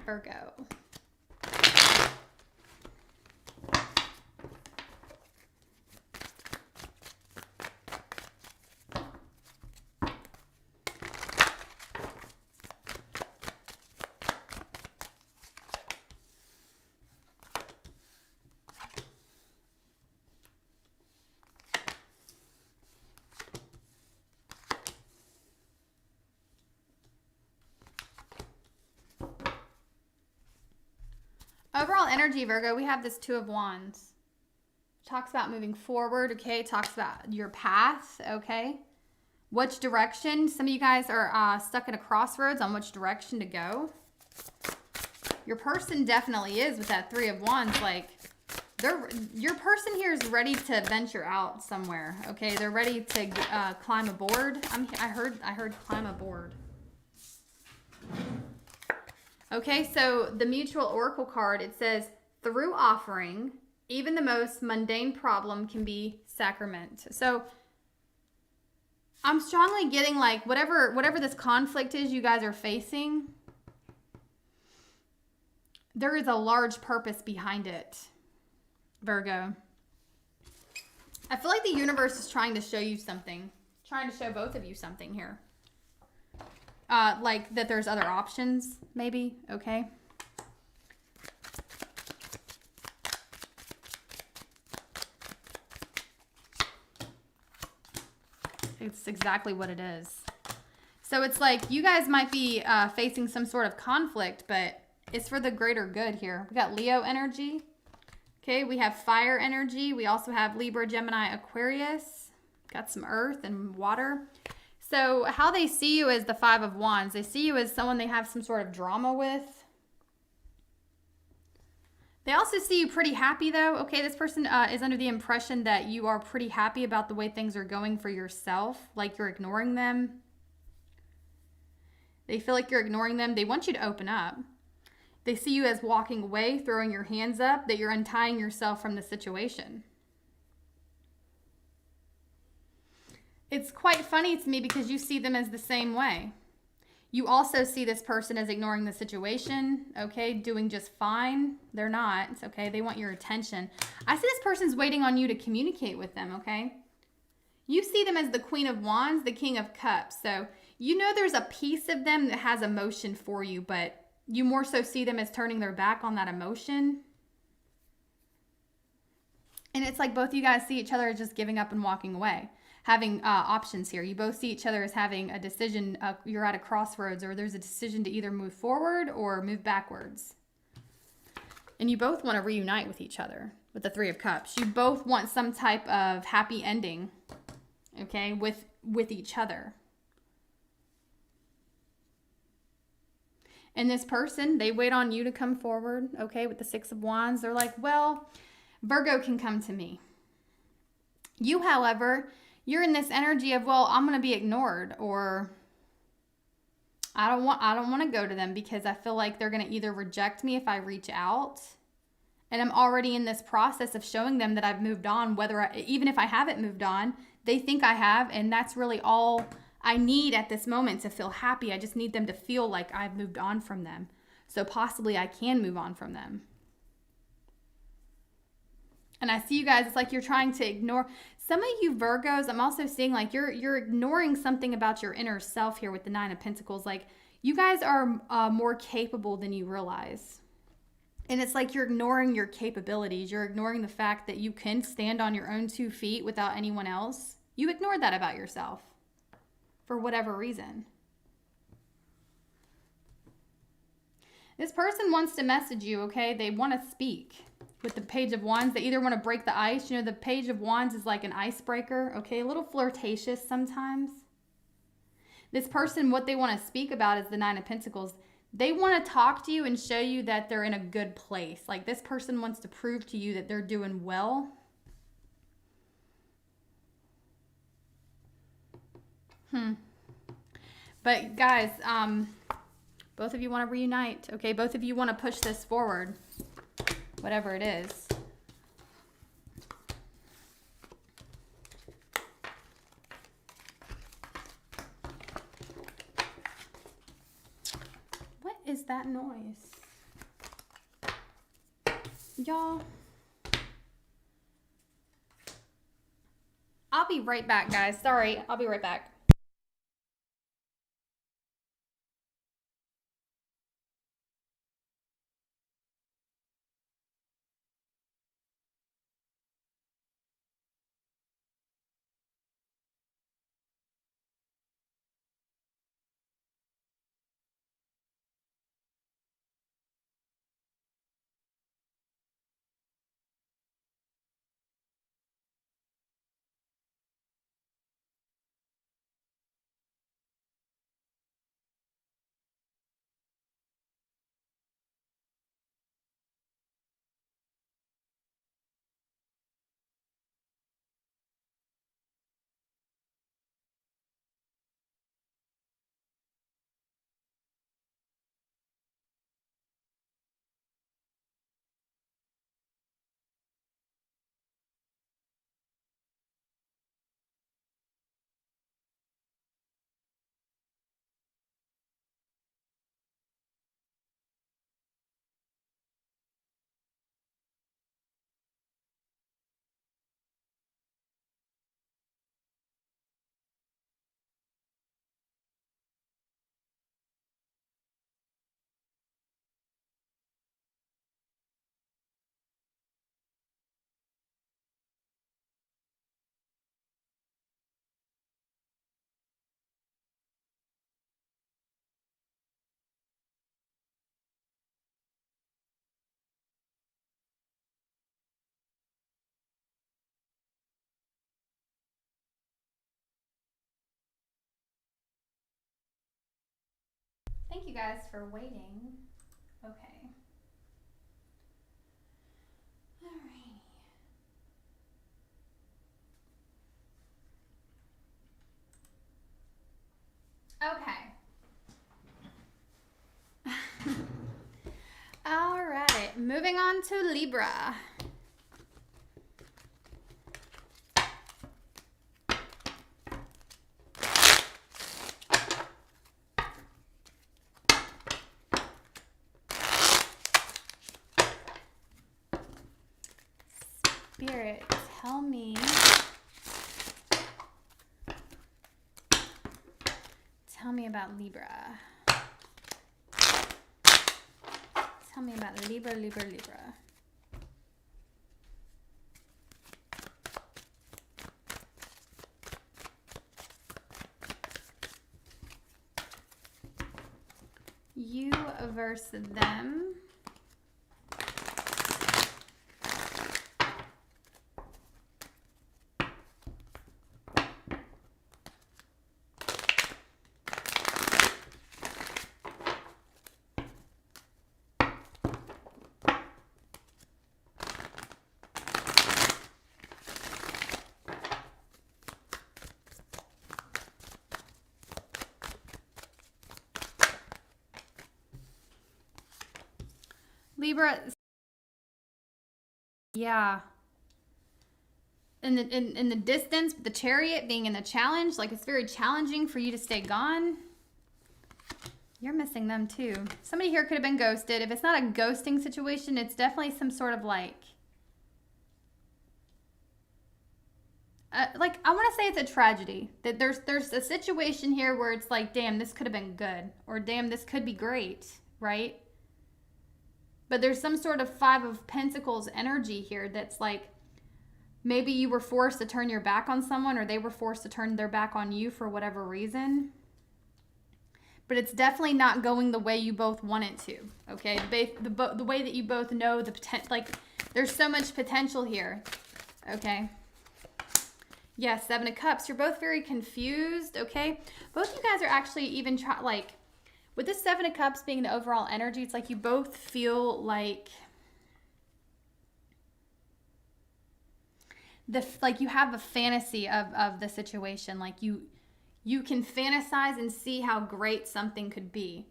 Virgo. Overall energy, Virgo, we have this Two of Wands. Talks about moving forward, okay? Talks about your path, okay? Which direction. Some of you guys are stuck at a crossroads on which direction to go. Your person definitely is with that Three of Wands. Like, your person here is ready to venture out somewhere, okay? They're ready to climb aboard. I heard climb aboard. Okay, so the Mutual Oracle card, it says, through offering, even the most mundane problem can be sacrament. So I'm strongly getting like whatever this conflict is you guys are facing, there is a large purpose behind it, Virgo. I feel like the universe is trying to show you something, trying to show both of you something here. Like that there's other options, maybe, okay? It's exactly what it is. So it's like you guys might be facing some sort of conflict, but it's for the greater good here. We got Leo energy. Okay, we have fire energy. We also have Libra, Gemini, Aquarius. Got some earth and water. So how they see you as the Five of Wands, they see you as someone they have some sort of drama with. They also see you pretty happy though. Okay, this person is under the impression that you are pretty happy about the way things are going for yourself, like you're ignoring them. They feel like you're ignoring them. They want you to open up. They see you as walking away, throwing your hands up, that you're untying yourself from the situation. It's quite funny to me because you see them as the same way. You also see this person as ignoring the situation, okay, doing just fine. They're not, it's okay, they want your attention. I see this person's waiting on you to communicate with them, okay? You see them as the Queen of Wands, the King of Cups. So you know there's a piece of them that has emotion for you, but you more so see them as turning their back on that emotion. And it's like both of you guys see each other as just giving up and walking away. Having options here. You both see each other as having a decision. You're at a crossroads, or there's a decision to either move forward or move backwards. And you both want to reunite with each other with the Three of Cups. You both want some type of happy ending, okay, with each other. And this person, they wait on you to come forward, okay, with the Six of Wands. They're like, well, Virgo can come to me. You, however, you're in this energy of, well, I'm going to be ignored, or I don't want to go to them because I feel like they're going to either reject me if I reach out. And I'm already in this process of showing them that I've moved on, even if I haven't moved on, they think I have. And that's really all I need at this moment to feel happy. I just need them to feel like I've moved on from them. So possibly I can move on from them. And I see you guys, it's like you're trying to ignore. Some of you Virgos, I'm also seeing like you're ignoring something about your inner self here with the Nine of Pentacles. Like you guys are more capable than you realize. And it's like you're ignoring your capabilities. You're ignoring the fact that you can stand on your own 2 feet without anyone else. You ignored that about yourself for whatever reason. This person wants to message you, okay? They want to speak. with the Page of Wands. They either want to break the ice. You know, the Page of Wands is like an icebreaker, okay? A little flirtatious sometimes. This person, what they want to speak about is the Nine of Pentacles. They want to talk to you and show you that they're in a good place. Like this person wants to prove to you that they're doing well. But guys, both of you want to reunite, okay? Both of you want to push this forward, whatever it is. What is that noise? Y'all. I'll be right back, guys. Sorry, I'll be right back. Thank you guys for waiting. Okay. Alrighty. Okay. Alright, moving on to Libra. Spirit, tell me about Libra. Tell me about Libra. You versus them. Libra, yeah. In the distance, the Chariot being in the challenge, like it's very challenging for you to stay gone. You're missing them too. Somebody here could have been ghosted. If it's not a ghosting situation, it's definitely some sort of like I want to say it's a tragedy. That there's a situation here where it's like, damn, this could have been good, or damn, this could be great, right? But there's some sort of Five of Pentacles energy here that's like, maybe you were forced to turn your back on someone, or they were forced to turn their back on you for whatever reason. But it's definitely not going the way you both want it to, okay? The way that you both know the potential, like There's so much potential here. Okay. Yeah, Seven of Cups. You're both very confused, okay? Both you guys are actually even like, with this Seven of Cups being the overall energy, it's like you both feel like you have a fantasy of the situation. Like you can fantasize and see how great something could be.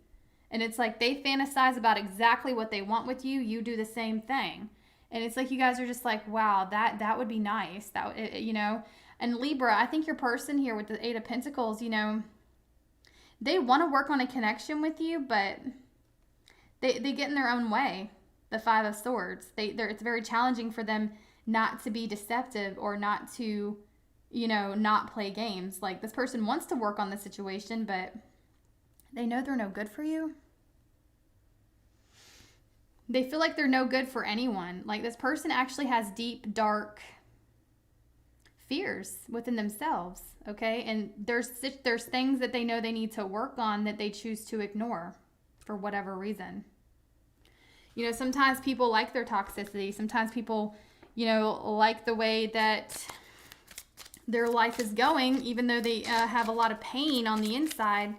And it's like they fantasize about exactly what they want with you. You do the same thing. And it's like you guys are just like, wow, that would be nice. You know. And Libra, I think your person here with the Eight of Pentacles, you know, they want to work on a connection with you, but they get in their own way. The Five of Swords. It's very challenging for them not to be deceptive or not to, you know, not play games. Like, this person wants to work on the situation, but they know they're no good for you. They feel like they're no good for anyone. Like, this person actually has deep, dark fears within themselves, okay? And there's things that they know they need to work on that they choose to ignore for whatever reason. You know, sometimes people like their toxicity. Sometimes people, you know, like the way that their life is going, even though they have a lot of pain on the inside.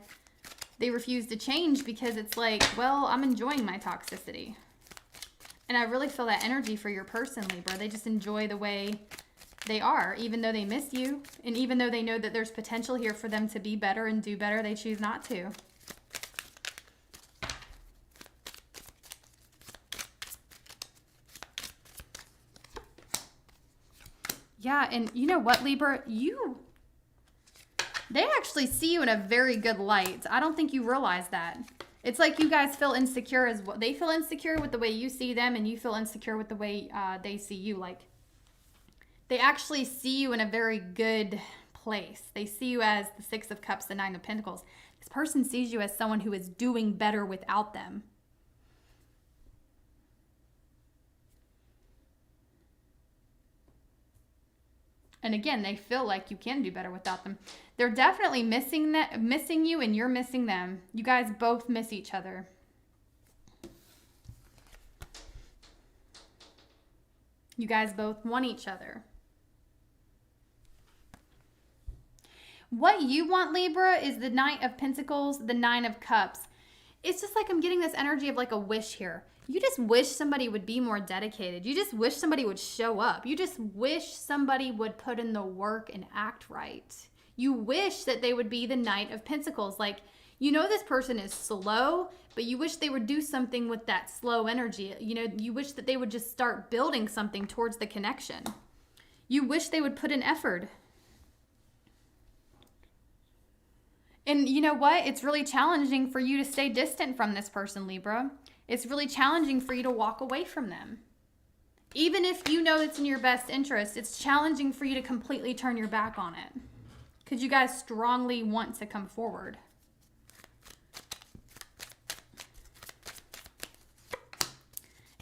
They refuse to change because it's like, well, I'm enjoying my toxicity. And I really feel that energy for your person, Libra. They just enjoy the way they are, even though they miss you. And even though they know that there's potential here for them to be better and do better, they choose not to. Yeah, and you know what, Libra? They actually see you in a very good light. I don't think you realize that. It's like you guys feel insecure as well. They feel insecure with the way you see them, and you feel insecure with the way they see you. Like, they actually see you in a very good place. They see you as the Six of Cups, the Nine of Pentacles. This person sees you as someone who is doing better without them. And again, they feel like you can do better without them. They're definitely missing you, and you're missing them. You guys both miss each other. You guys both want each other. What you want, Libra, is the Knight of Pentacles, the Nine of Cups. It's just like I'm getting this energy of like a wish here. You just wish somebody would be more dedicated. You just wish somebody would show up. You just wish somebody would put in the work and act right. You wish that they would be the Knight of Pentacles. Like, you know this person is slow, but you wish they would do something with that slow energy. You know, you wish that they would just start building something towards the connection. You wish they would put in effort. And you know what? It's really challenging for you to stay distant from this person, Libra. It's really challenging for you to walk away from them. Even if you know it's in your best interest, it's challenging for you to completely turn your back on it. Because you guys strongly want to come forward.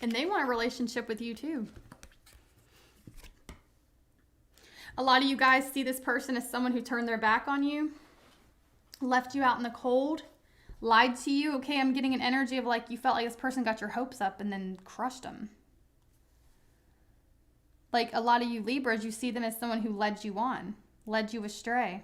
And they want a relationship with you too. A lot of you guys see this person as someone who turned their back on you, left you out in the cold, lied to you. Okay, I'm getting an energy of like you felt like this person got your hopes up and then crushed them. Like a lot of you Libras, you see them as someone who led you on, led you astray.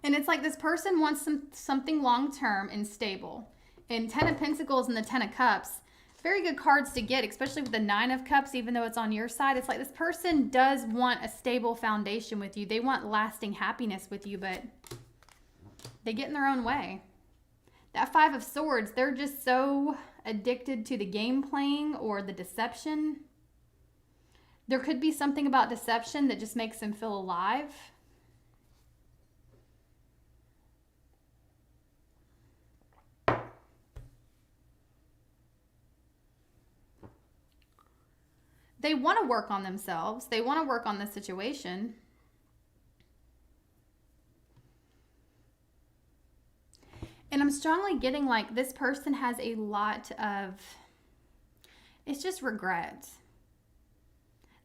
And it's like this person wants something long-term and stable. And Ten of Pentacles and the Ten of Cups, very good cards to get, especially with the Nine of Cups, even though it's on your side. It's like this person does want a stable foundation with you. They want lasting happiness with you, but they get in their own way. That Five of Swords, they're just so addicted to the game playing or the deception. There could be something about deception that just makes them feel alive. They want to work on themselves. They want to work on the situation. And I'm strongly getting like this person has a lot of, it's just regret.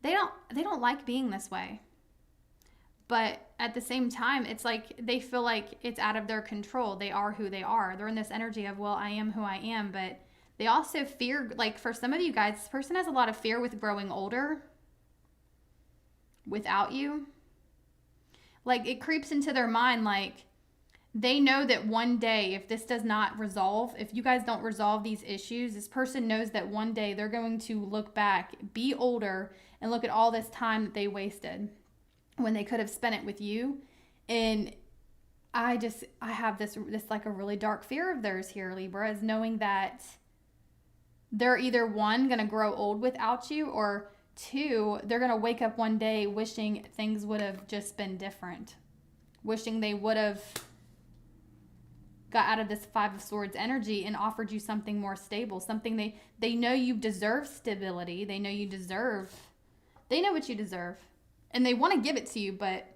They don't like being this way. But at the same time, it's like they feel like it's out of their control. They are who they are. They're in this energy of, well, I am who I am. But they also fear, like for some of you guys, this person has a lot of fear with growing older without you. Like it creeps into their mind, like they know that one day, if this does not resolve, if you guys don't resolve these issues, this person knows that one day they're going to look back, be older, and look at all this time that they wasted when they could have spent it with you. And I have this like a really dark fear of theirs here, Libra, is knowing that they're either one, going to grow old without you, or two, they're going to wake up one day wishing things would have just been different. Wishing they would have got out of this Five of Swords energy and offered you something more stable. Something they know you deserve stability. They know you deserve. They know what you deserve. And they want to give it to you, but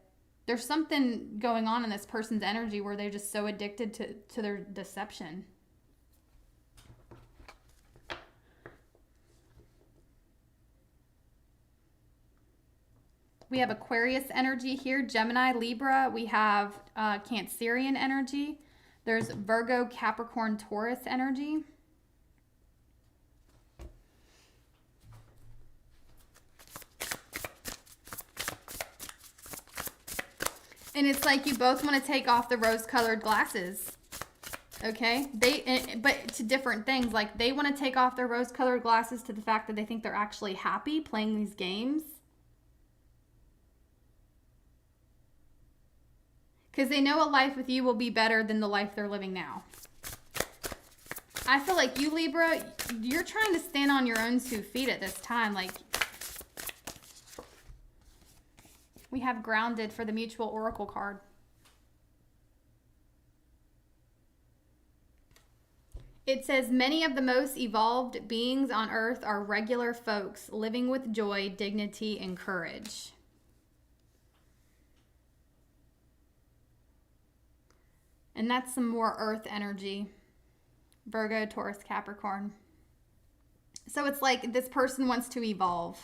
there's something going on in this person's energy where they're just so addicted to their deception. We have Aquarius energy here, Gemini, Libra. We have Cancerian energy. There's Virgo, Capricorn, Taurus energy. And it's like you both want to take off the rose-colored glasses. Okay? But to different things. Like they want to take off their rose-colored glasses to the fact that they think they're actually happy playing these games. Because they know a life with you will be better than the life they're living now. I feel like you, Libra, you're trying to stand on your own 2 feet at this time. Like, we have grounded for the mutual oracle card. It says, many of the most evolved beings on earth are regular folks living with joy, dignity, and courage. And that's some more earth energy. Virgo, Taurus, Capricorn. So it's like this person wants to evolve.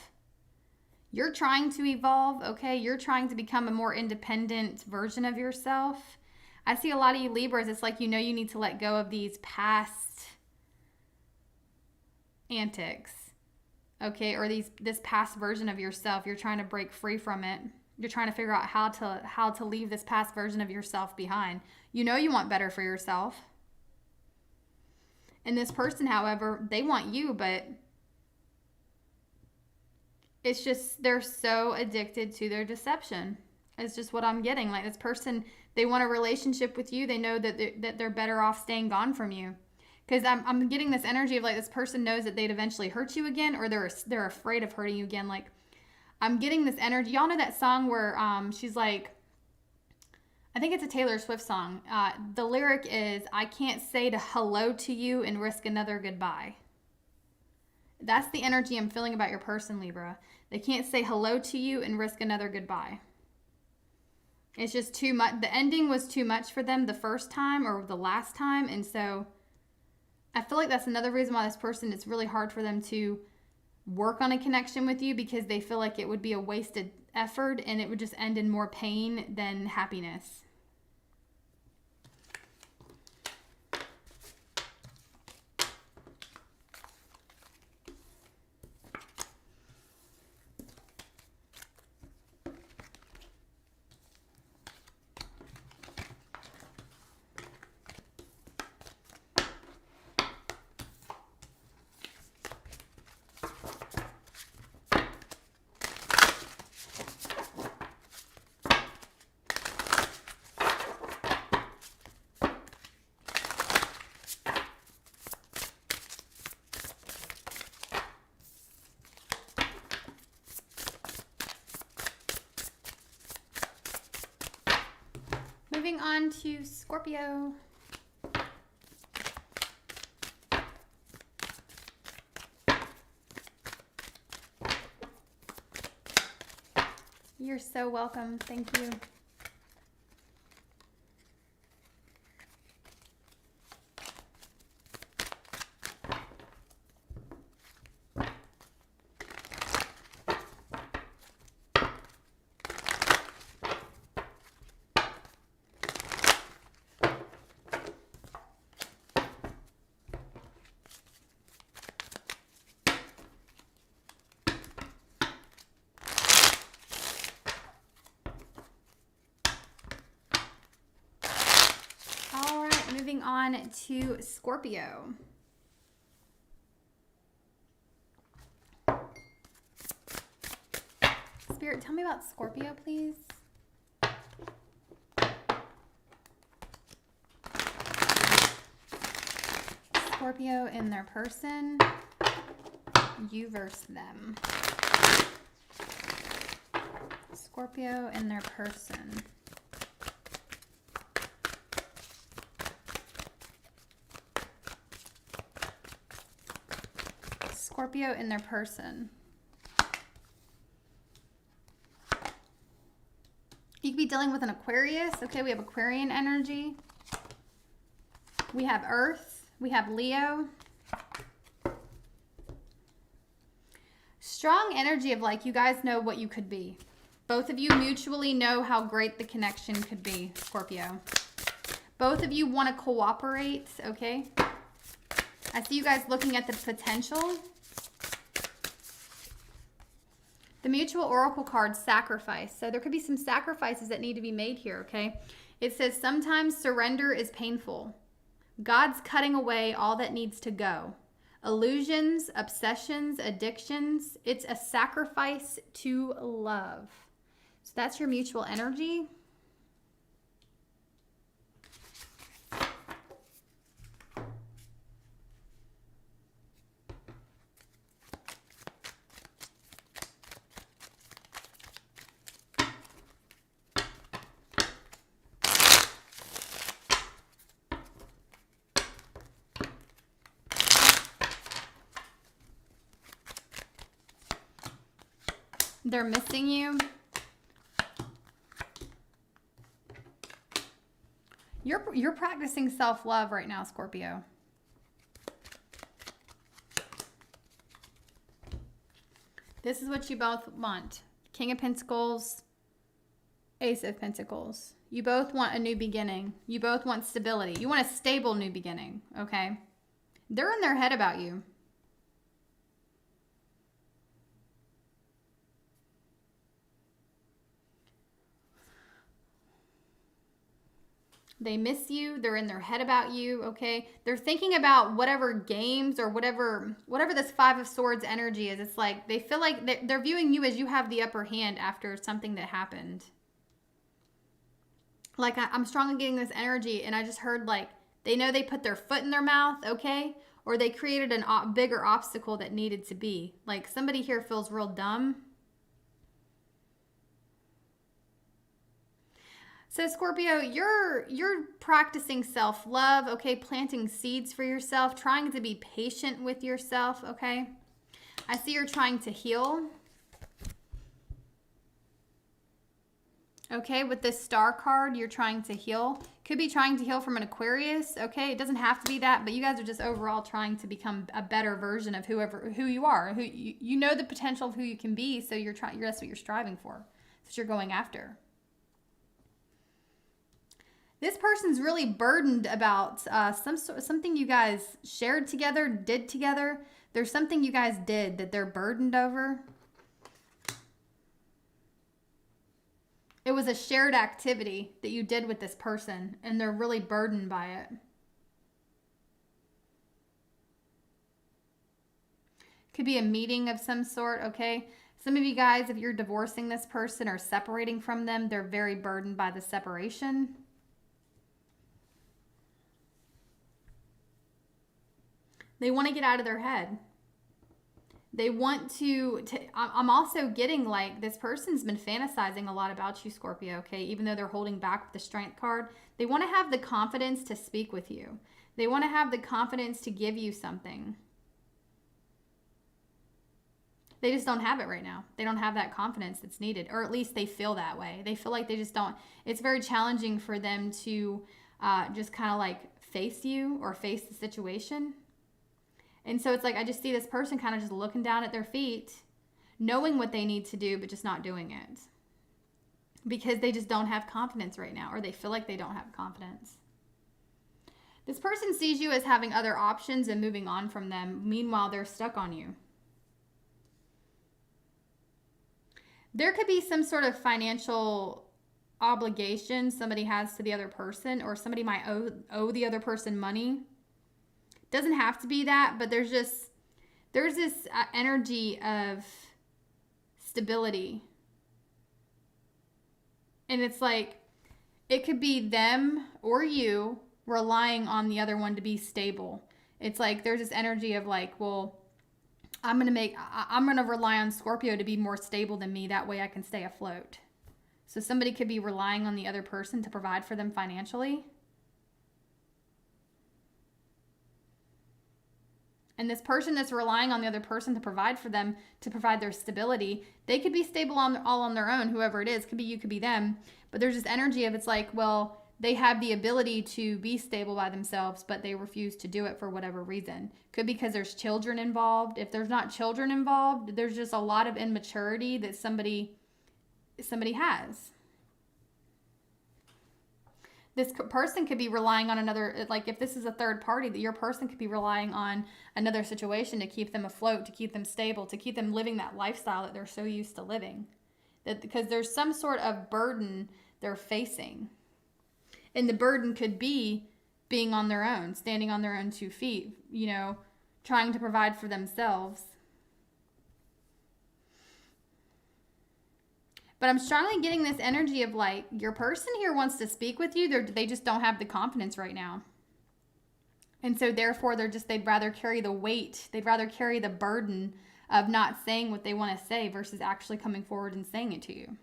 You're trying to evolve, okay? You're trying to become a more independent version of yourself. I see a lot of you Libras, it's like you know you need to let go of these past antics, okay? Or this past version of yourself. You're trying to break free from it. You're trying to figure out how to leave this past version of yourself behind. You know you want better for yourself. And this person, however, they want you, but it's just they're so addicted to their deception. It's just what I'm getting. Like this person, they want a relationship with you. They know that they're better off staying gone from you. Because I'm getting this energy of like this person knows that they'd eventually hurt you again, or they're afraid of hurting you again. Like I'm getting this energy. Y'all know that song where she's like, I think it's a Taylor Swift song. The lyric is, I can't say hello to you and risk another goodbye. That's the energy I'm feeling about your person, Libra. They can't say hello to you and risk another goodbye. It's just too much. The ending was too much for them the first time or the last time. And so I feel like that's another reason why this person, it's really hard for them to work on a connection with you, because they feel like it would be a wasted effort and it would just end in more pain than happiness. Moving on to Scorpio. You're so welcome. Thank you. on to Scorpio. Spirit, tell me about Scorpio, please. Scorpio and their person. You versus them. Scorpio and their person. Scorpio and their person. You could be dealing with an Aquarius. Okay, we have Aquarian energy. We have Earth. We have Leo. Strong energy of like, you guys know what you could be. Both of you mutually know how great the connection could be, Scorpio. Both of you want to cooperate, okay? I see you guys looking at the potential. The mutual oracle card, sacrifice. So there could be some sacrifices that need to be made here, okay? It says sometimes surrender is painful. God's cutting away all that needs to go. Illusions, obsessions, addictions. It's a sacrifice to love. So that's your mutual energy. They're missing you. You're practicing self-love right now, Scorpio. This is what you both want. King of Pentacles, Ace of Pentacles. You both want a new beginning. You both want stability. You want a stable new beginning, okay? They're in their head about you. They miss you. They're in their head about you, okay? They're thinking about whatever games or whatever this Five of Swords energy is. It's like they feel like they're viewing you as you have the upper hand after something that happened. Like I'm strongly getting this energy, and I just heard like they know they put their foot in their mouth, okay? Or they created a bigger obstacle that needed to be. Like somebody here feels real dumb. So Scorpio, you're practicing self-love, okay? Planting seeds for yourself, trying to be patient with yourself, okay? I see you're trying to heal. Okay, with this Star card, you're trying to heal. Could be trying to heal from an Aquarius, okay? It doesn't have to be that, but you guys are just overall trying to become a better version of who you are. You know the potential of who you can be, so that's what you're striving for. That's what you're going after. This person's really burdened about something you guys shared together, did together. There's something you guys did that they're burdened over. It was a shared activity that you did with this person, and they're really burdened by it. Could be a meeting of some sort, okay? Some of you guys, if you're divorcing this person or separating from them, they're very burdened by the separation. They want to get out of their head. They want to I'm also getting like this person's been fantasizing a lot about you, Scorpio, okay? Even though they're holding back with the Strength card. They want to have the confidence to speak with you. They want to have the confidence to give you something. They just don't have it right now. They don't have that confidence that's needed, or at least they feel that way. They feel like they just don't. It's very challenging for them to just kind of like face you or face the situation. And so it's like, I just see this person kind of just looking down at their feet, knowing what they need to do, but just not doing it. Because they just don't have confidence right now, or they feel like they don't have confidence. This person sees you as having other options and moving on from them. Meanwhile, they're stuck on you. There could be some sort of financial obligation somebody has to the other person, or somebody might owe the other person money. Doesn't have to be that, but there's this energy of stability. And it's like, it could be them or you relying on the other one to be stable. It's like there's this energy of like, well, I'm going to rely on Scorpio to be more stable than me. That way I can stay afloat. So somebody could be relying on the other person to provide for them financially. And this person that's relying on the other person to provide for them, to provide their stability, they could be stable all on their own, whoever it is. Could be you, could be them. But there's this energy of, it's like, well, they have the ability to be stable by themselves, but they refuse to do it for whatever reason. Could be because there's children involved. If there's not children involved, there's just a lot of immaturity that somebody has. This person could be relying on another, like if this is a third party, that your person could be relying on another situation to keep them afloat, to keep them stable, to keep them living that lifestyle that they're so used to living. That because there's some sort of burden they're facing. And the burden could be being on their own, standing on their own 2 feet, trying to provide for themselves. But I'm strongly getting this energy of like, your person here wants to speak with you. They just don't have the confidence right now. And so therefore they'd rather carry the weight. They'd rather carry the burden of not saying what they want to say versus actually coming forward and saying it to you.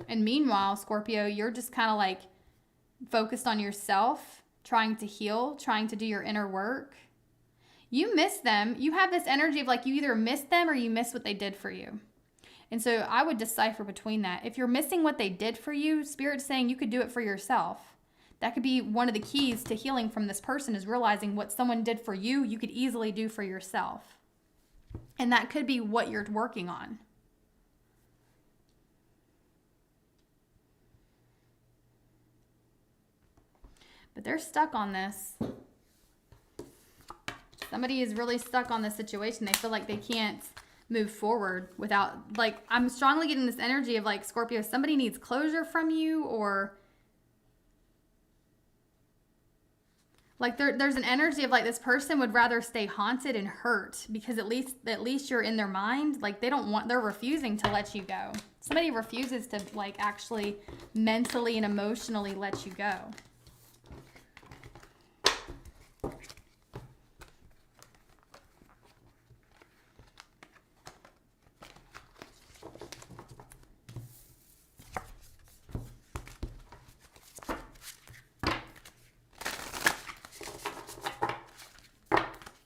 And meanwhile, Scorpio, you're just kind of like focused on yourself, trying to heal, trying to do your inner work. You miss them. You have this energy of like, you either miss them or you miss what they did for you. And so I would decipher between that. If you're missing what they did for you, Spirit's saying you could do it for yourself. That could be one of the keys to healing from this person, is realizing what someone did for you, you could easily do for yourself. And that could be what you're working on. But they're stuck on this. Somebody is really stuck on this situation. They feel like they can't move forward without, like, I'm strongly getting this energy of like, Scorpio, somebody needs closure from you, or like there's an energy of like, this person would rather stay haunted and hurt because at least you're in their mind. Like they're refusing to let you go. Somebody refuses to like actually mentally and emotionally let you go.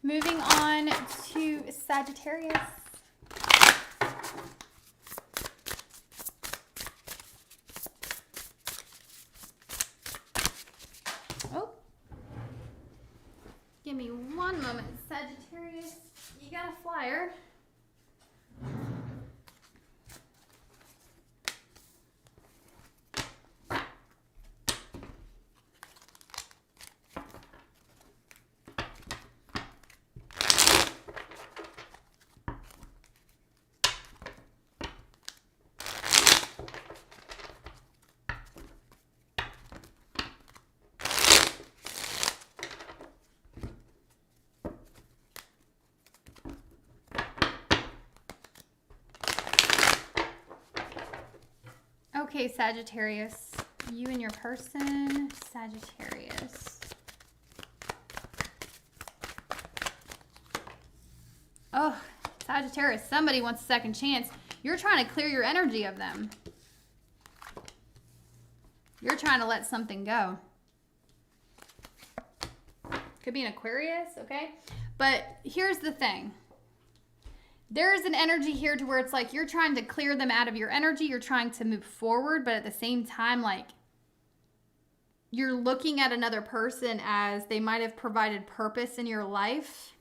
Moving on to Sagittarius. Oh, give me one moment, Sagittarius. You got a flyer. Okay, Sagittarius, you and your person, Sagittarius. Oh, Sagittarius, somebody wants a second chance. You're trying to clear your energy of them. You're trying to let something go. Could be an Aquarius, okay? But here's the thing. There's an energy here to where it's like you're trying to clear them out of your energy. You're trying to move forward, but at the same time, like, you're looking at another person as they might have provided purpose in your life.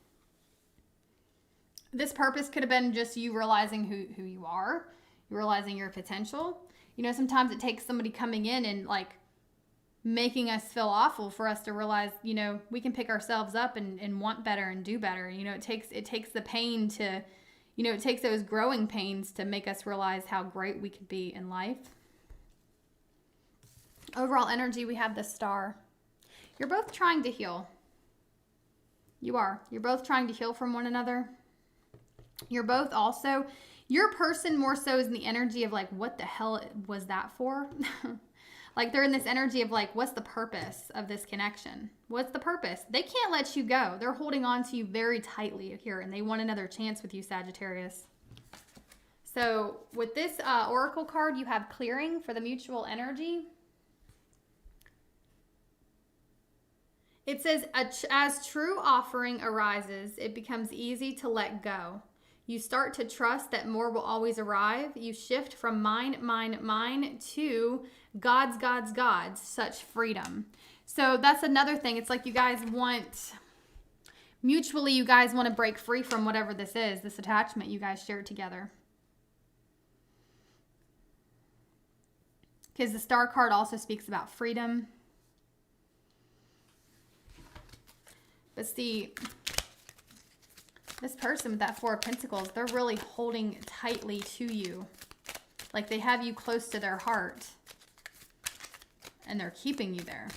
This purpose could have been just you realizing who you are, you realizing your potential. You know, sometimes it takes somebody coming in and like making us feel awful for us to realize, you know, we can pick ourselves up and want better and do better. You know, it takes the pain to, you know, it takes those growing pains to make us realize how great we could be in life. Overall energy, we have the Star. You're both trying to heal. You are. You're both trying to heal from one another. You're both also, your person more so is in the energy of like, what the hell was that for? Like they're in this energy of like, what's the purpose of this connection? What's the purpose? They can't let you go. They're holding on to you very tightly here and they want another chance with you, Sagittarius. So with this oracle card, you have clearing for the mutual energy. It says, as true offering arises, it becomes easy to let go. You start to trust that more will always arrive. You shift from mine, mine, mine to God's, God's, God's, such freedom. So that's another thing. It's like you guys want, mutually, you guys want to break free from whatever this is, this attachment you guys shared together. Because the Star card also speaks about freedom. But see, this person with that Four of Pentacles, they're really holding tightly to you. Like they have you close to their heart. And they're keeping you there.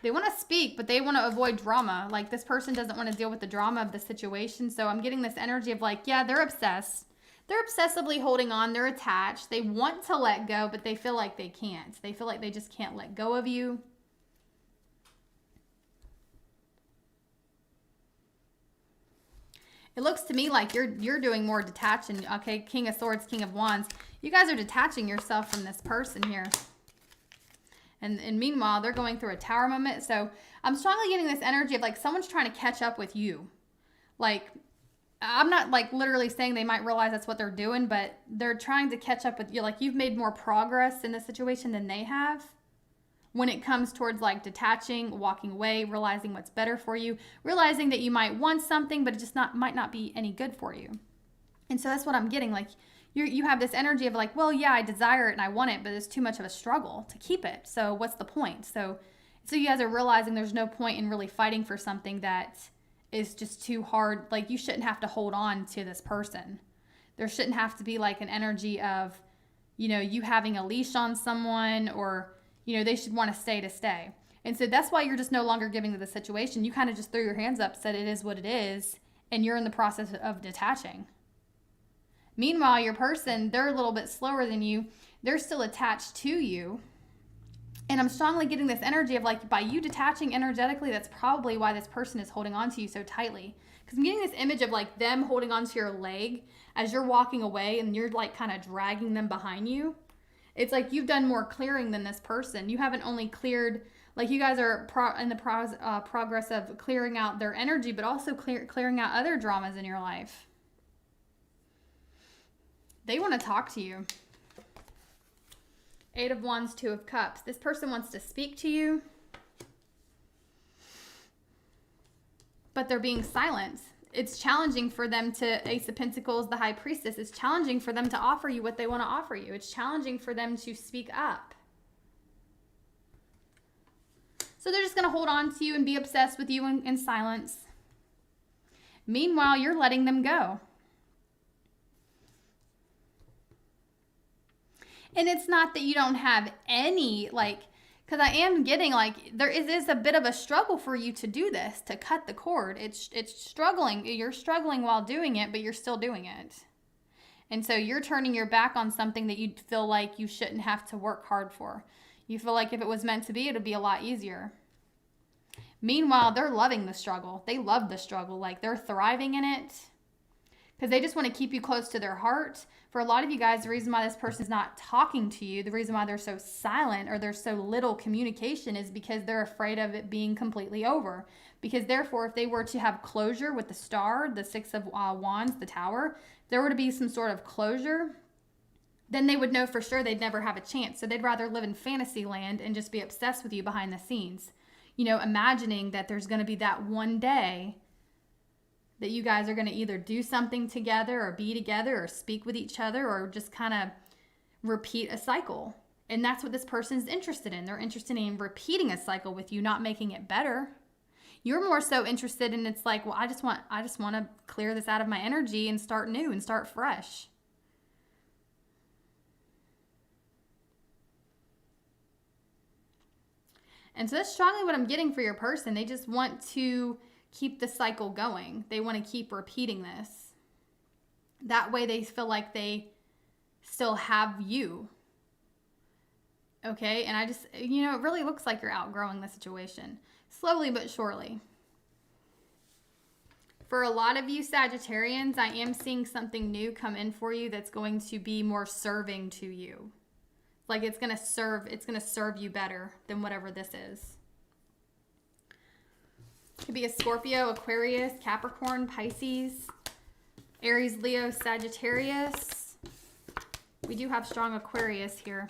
They want to speak, but they want to avoid drama. Like this person doesn't want to deal with the drama of the situation. So I'm getting this energy of like, yeah, they're obsessed. They're obsessively holding on. They're attached. They want to let go, but they feel like they can't. They feel like they just can't let go of you. It looks to me like you're doing more detaching. Okay, King of Swords, King of Wands. You guys are detaching yourself from this person here. And meanwhile, they're going through a Tower moment. So I'm strongly getting this energy of like someone's trying to catch up with you. Like, I'm not like literally saying they might realize that's what they're doing, but they're trying to catch up with you. Like you've made more progress in this situation than they have when it comes towards like detaching, walking away, realizing what's better for you, realizing that you might want something, but it just might not be any good for you. And so that's what I'm getting. Like you have this energy of like, well, yeah, I desire it and I want it, but it's too much of a struggle to keep it. So what's the point? So you guys are realizing there's no point in really fighting for something that is just too hard. Like you shouldn't have to hold on to this person. There shouldn't have to be like an energy of, you know, you having a leash on someone or, you know, they should want to stay. And so that's why you're just no longer giving to the situation. You kind of just threw your hands up, said it is what it is, and you're in the process of detaching. Meanwhile, your person, they're a little bit slower than you. They're still attached to you. And I'm strongly getting this energy of like, by you detaching energetically, that's probably why this person is holding on to you so tightly. Because I'm getting this image of like them holding onto your leg as you're walking away and you're like kind of dragging them behind you. It's like you've done more clearing than this person. You haven't only cleared, like you guys are in the progress of clearing out their energy, but also clearing out other dramas in your life. They want to talk to you. Eight of Wands, Two of Cups. This person wants to speak to you, but they're being silent. It's challenging for them to, Ace of Pentacles, the High Priestess, it's challenging for them to offer you what they want to offer you. It's challenging for them to speak up. So they're just going to hold on to you and be obsessed with you in silence. Meanwhile, you're letting them go. And it's not that you don't have any, like, because I am getting, like, there is a bit of a struggle for you to do this, to cut the cord. It's struggling. You're struggling while doing it, but you're still doing it. And so you're turning your back on something that you feel like you shouldn't have to work hard for. You feel like if it was meant to be, it would be a lot easier. Meanwhile, they're loving the struggle. They love the struggle. Like, they're thriving in it because they just want to keep you close to their heart. For a lot of you guys, the reason why this person's not talking to you, the reason why they're so silent or there's so little communication is because they're afraid of it being completely over. Because therefore, if they were to have closure with the Star, the Six of Wands, the Tower, if there were to be some sort of closure, then they would know for sure they'd never have a chance. So they'd rather live in fantasy land and just be obsessed with you behind the scenes. You know, imagining that there's going to be that one day that you guys are going to either do something together or be together or speak with each other or just kind of repeat a cycle. And that's what this person is interested in. They're interested in repeating a cycle with you, not making it better. You're more so interested in, it's like, well, I just want to clear this out of my energy and start new and start fresh. And so that's strongly what I'm getting for your person. They just want to keep the cycle going. They want to keep repeating this. That way they feel like they still have you. Okay? And I just, it really looks like you're outgrowing the situation. Slowly but surely. For a lot of you Sagittarians, I am seeing something new come in for you that's going to be more serving to you. Like it's going to serve you better than whatever this is. It could be a Scorpio, Aquarius, Capricorn, Pisces, Aries, Leo, Sagittarius. We do have strong Aquarius here.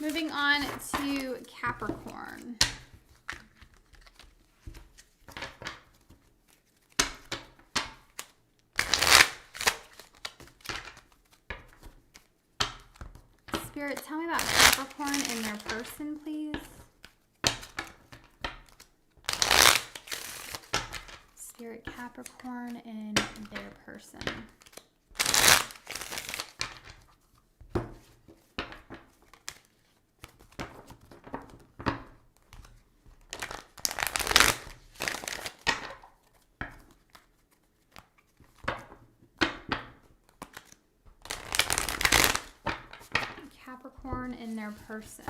Moving on to Capricorn. Spirit, tell me about Capricorn and their person, please. Spirit, Capricorn and their person. Capricorn in their person.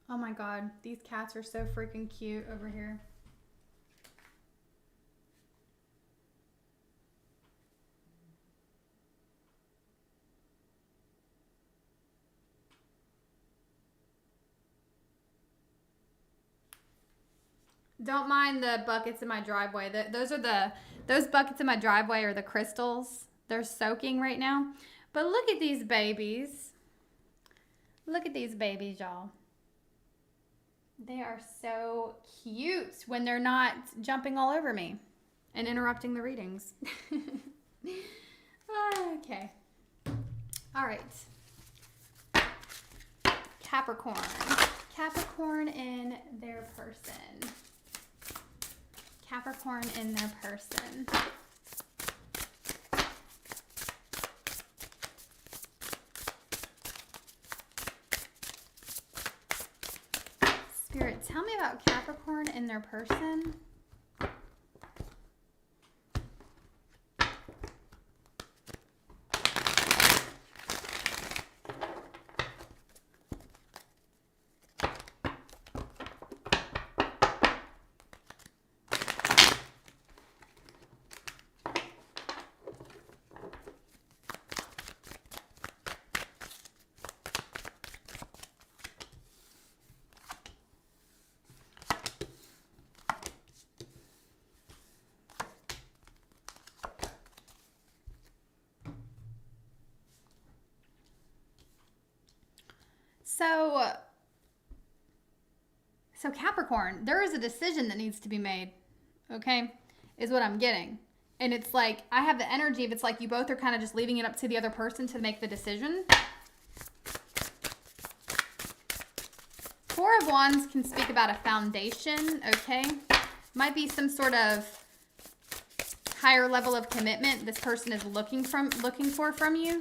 Oh my God, these cats are so freaking cute over here. Don't mind the buckets in my driveway. Those buckets in my driveway are the crystals. They're soaking right now. But look at these babies. Look at these babies, y'all. They are so cute when they're not jumping all over me and interrupting the readings. Okay. All right. Capricorn. Capricorn in their person. Capricorn in their person. Spirit, tell me about Capricorn in their person. So Capricorn, there is a decision that needs to be made, okay, is what I'm getting. And it's like, I have the energy of it's like you both are kind of just leaving it up to the other person to make the decision. Four of Wands can speak about a foundation, okay? Might be some sort of higher level of commitment this person is looking for from you.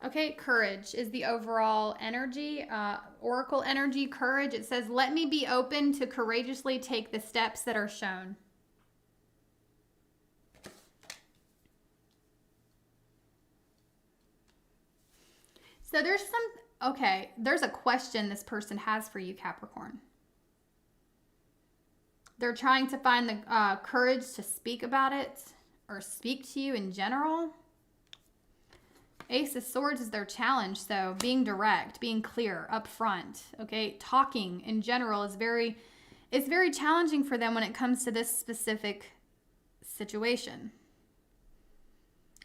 Okay, courage is the overall energy. Oracle energy, courage. It says, let me be open to courageously take the steps that are shown. So there's a question this person has for you, Capricorn. They're trying to find the courage to speak about it or speak to you in general. Ace of Swords is their challenge. So being direct, being clear, upfront, okay? Talking in general is very challenging for them when it comes to this specific situation.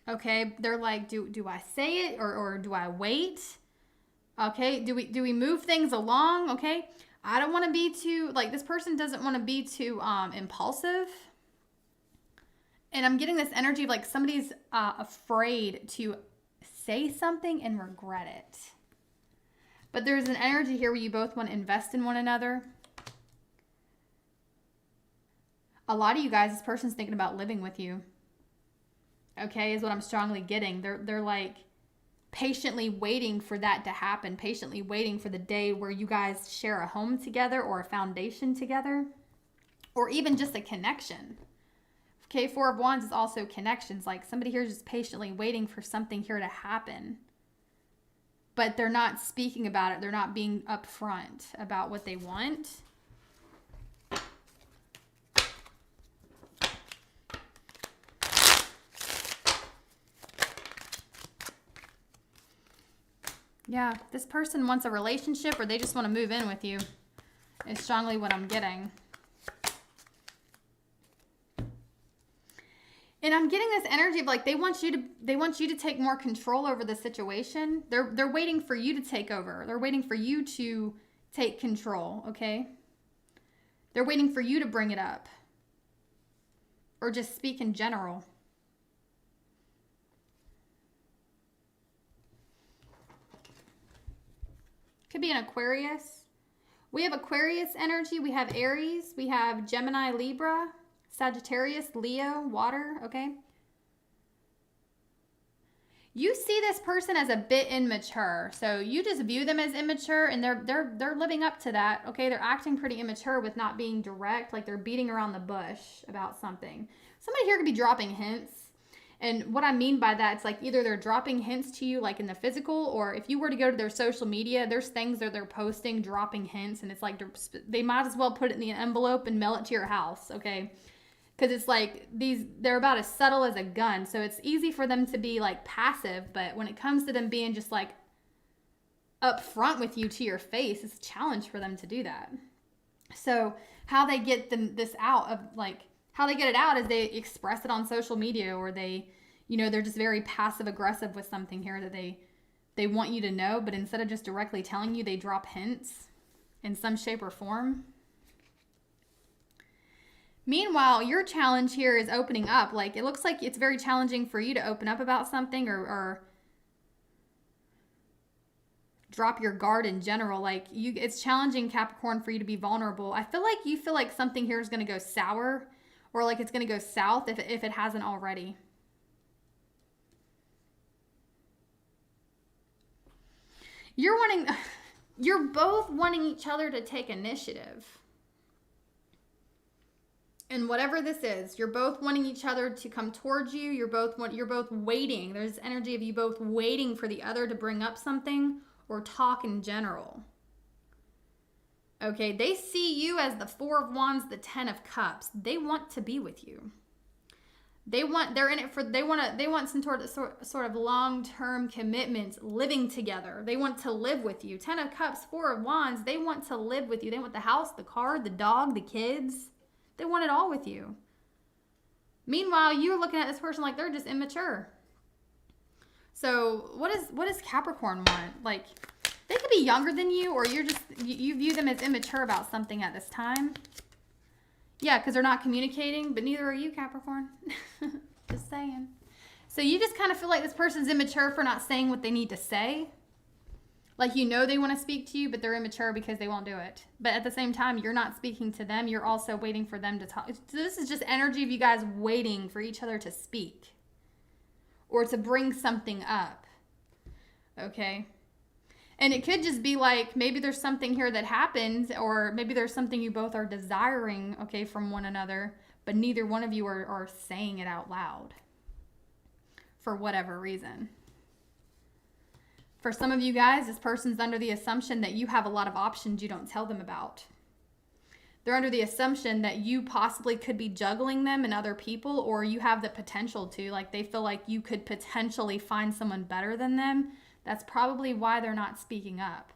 Okay, they're like, do I say it or do I wait? Okay, do we move things along? Okay, I don't want to be too, like, this person doesn't want to be too impulsive. And I'm getting this energy of like somebody's afraid to say something and regret it. But there's an energy here where you both want to invest in one another. A lot of you guys, this person's thinking about living with you. Okay, is what I'm strongly getting. They're like patiently waiting for that to happen, patiently waiting for the day where you guys share a home together or a foundation together, or even just a connection. Okay, Four of Wands is also connections. Like somebody here is just patiently waiting for something here to happen, but they're not speaking about it. They're not being upfront about what they want. Yeah, this person wants a relationship or they just want to move in with you is strongly what I'm getting. And I'm getting this energy of like they want you to take more control over the situation. They're waiting for you to take over. They're waiting for you to take control, okay? They're waiting for you to bring it up. Or just speak in general. Could be an Aquarius. We have Aquarius energy. We have Aries. We have Gemini, Libra, Sagittarius, Leo, water. Okay. You see this person as a bit immature. So you just view them as immature and they're living up to that. Okay. They're acting pretty immature with not being direct. Like they're beating around the bush about something. Somebody here could be dropping hints. And what I mean by that, it's like either they're dropping hints to you like in the physical, or if you were to go to their social media, there's things that they're posting, dropping hints, and it's like they might as well put it in the envelope and mail it to your house, okay? Because it's like they're about as subtle as a gun, so it's easy for them to be like passive, but when it comes to them being just like upfront with you to your face, it's a challenge for them to do that. So how they get this out of like, how they get it out is they express it on social media, or they're just very passive aggressive with something here that they want you to know, but instead of just directly telling you, they drop hints in some shape or form. Meanwhile, your challenge here is opening up. Like it looks like it's very challenging for you to open up about something or drop your guard in general. Like it's challenging, Capricorn, for you to be vulnerable. I feel like you feel like something here is going to go sour. Or like it's going to go south if it hasn't already. You're both wanting each other to take initiative. And whatever this is, you're both wanting each other to come towards you. You're both waiting. There's energy of you both waiting for the other to bring up something or talk in general. Okay, they see you as the Four of Wands, the Ten of Cups. They want to be with you. They want some sort of long-term commitment, living together. They want to live with you. Ten of Cups, Four of Wands, they want to live with you. They want the house, the car, the dog, the kids. They want it all with you. Meanwhile, you're looking at this person like they're just immature. So what does Capricorn want? Like, they could be younger than you, or you view them as immature about something at this time. Yeah, because they're not communicating, but neither are you, Capricorn. Just saying. So you just kind of feel like this person's immature for not saying what they need to say. Like they want to speak to you, but they're immature because they won't do it. But at the same time, you're not speaking to them. You're also waiting for them to talk. So this is just energy of you guys waiting for each other to speak. Or to bring something up. Okay? And it could just be like, maybe there's something here that happens, or maybe there's something you both are desiring, okay, from one another, but neither one of you are saying it out loud for whatever reason. For some of you guys, this person's under the assumption that you have a lot of options you don't tell them about. They're under the assumption that you possibly could be juggling them and other people, or you have the potential to. Like, they feel like you could potentially find someone better than them. That's probably why they're not speaking up.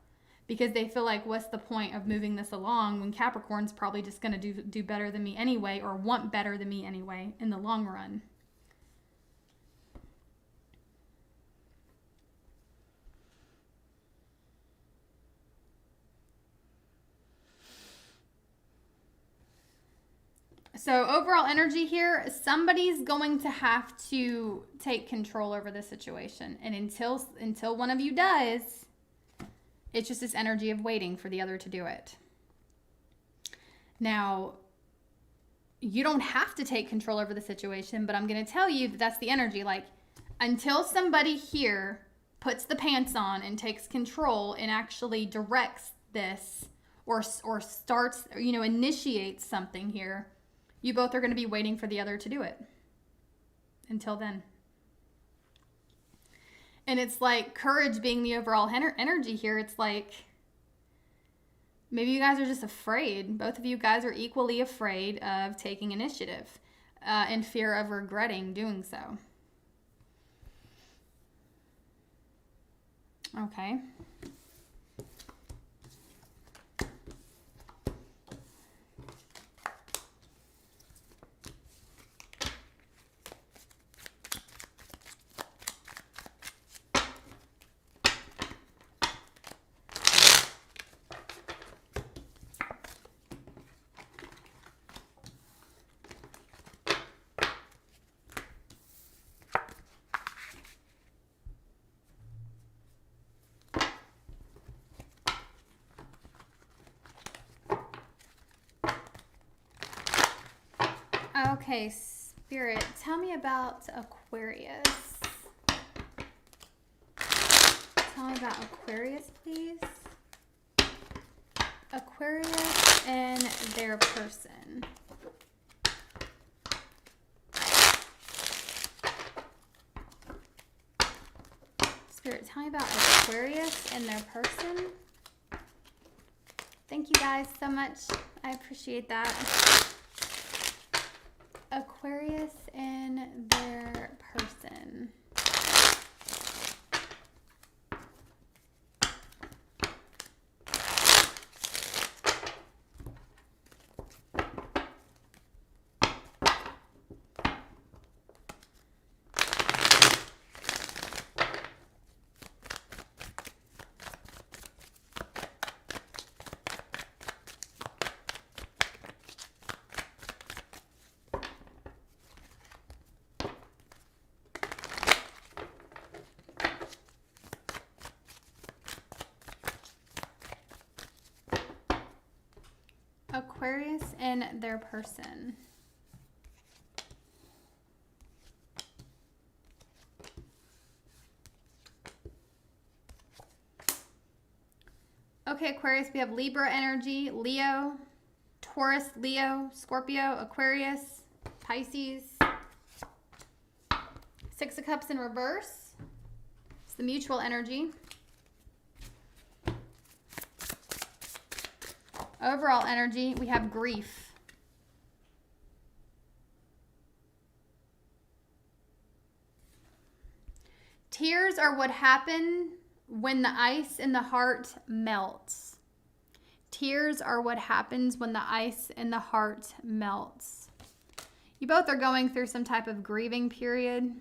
Because they feel like, what's the point of moving this along when Capricorn's probably just going to do better than me anyway, or want better than me anyway in the long run. So overall energy here, somebody's going to have to take control over the situation. And until one of you does, it's just this energy of waiting for the other to do it. Now, you don't have to take control over the situation, but I'm going to tell you that that's the energy. Like, until somebody here puts the pants on and takes control and actually directs this or starts, initiates something here, you both are going to be waiting for the other to do it. Until then. And it's like courage being the overall energy here. It's like maybe you guys are just afraid. Both of you guys are equally afraid of taking initiative in fear of regretting doing so. Okay. Okay, Spirit, tell me about Aquarius. Tell me about Aquarius, please. Aquarius and their person. Spirit, tell me about Aquarius and their person. Thank you guys so much. I appreciate that. Aquarius and their person. Aquarius and their person. Okay, Aquarius, we have Libra energy, Leo, Taurus, Leo, Scorpio, Aquarius, Pisces. Six of Cups in reverse. It's the mutual energy. Overall energy, we have grief. Tears are what happen when the ice in the heart melts. Tears are what happens when the ice in the heart melts. You both are going through some type of grieving period.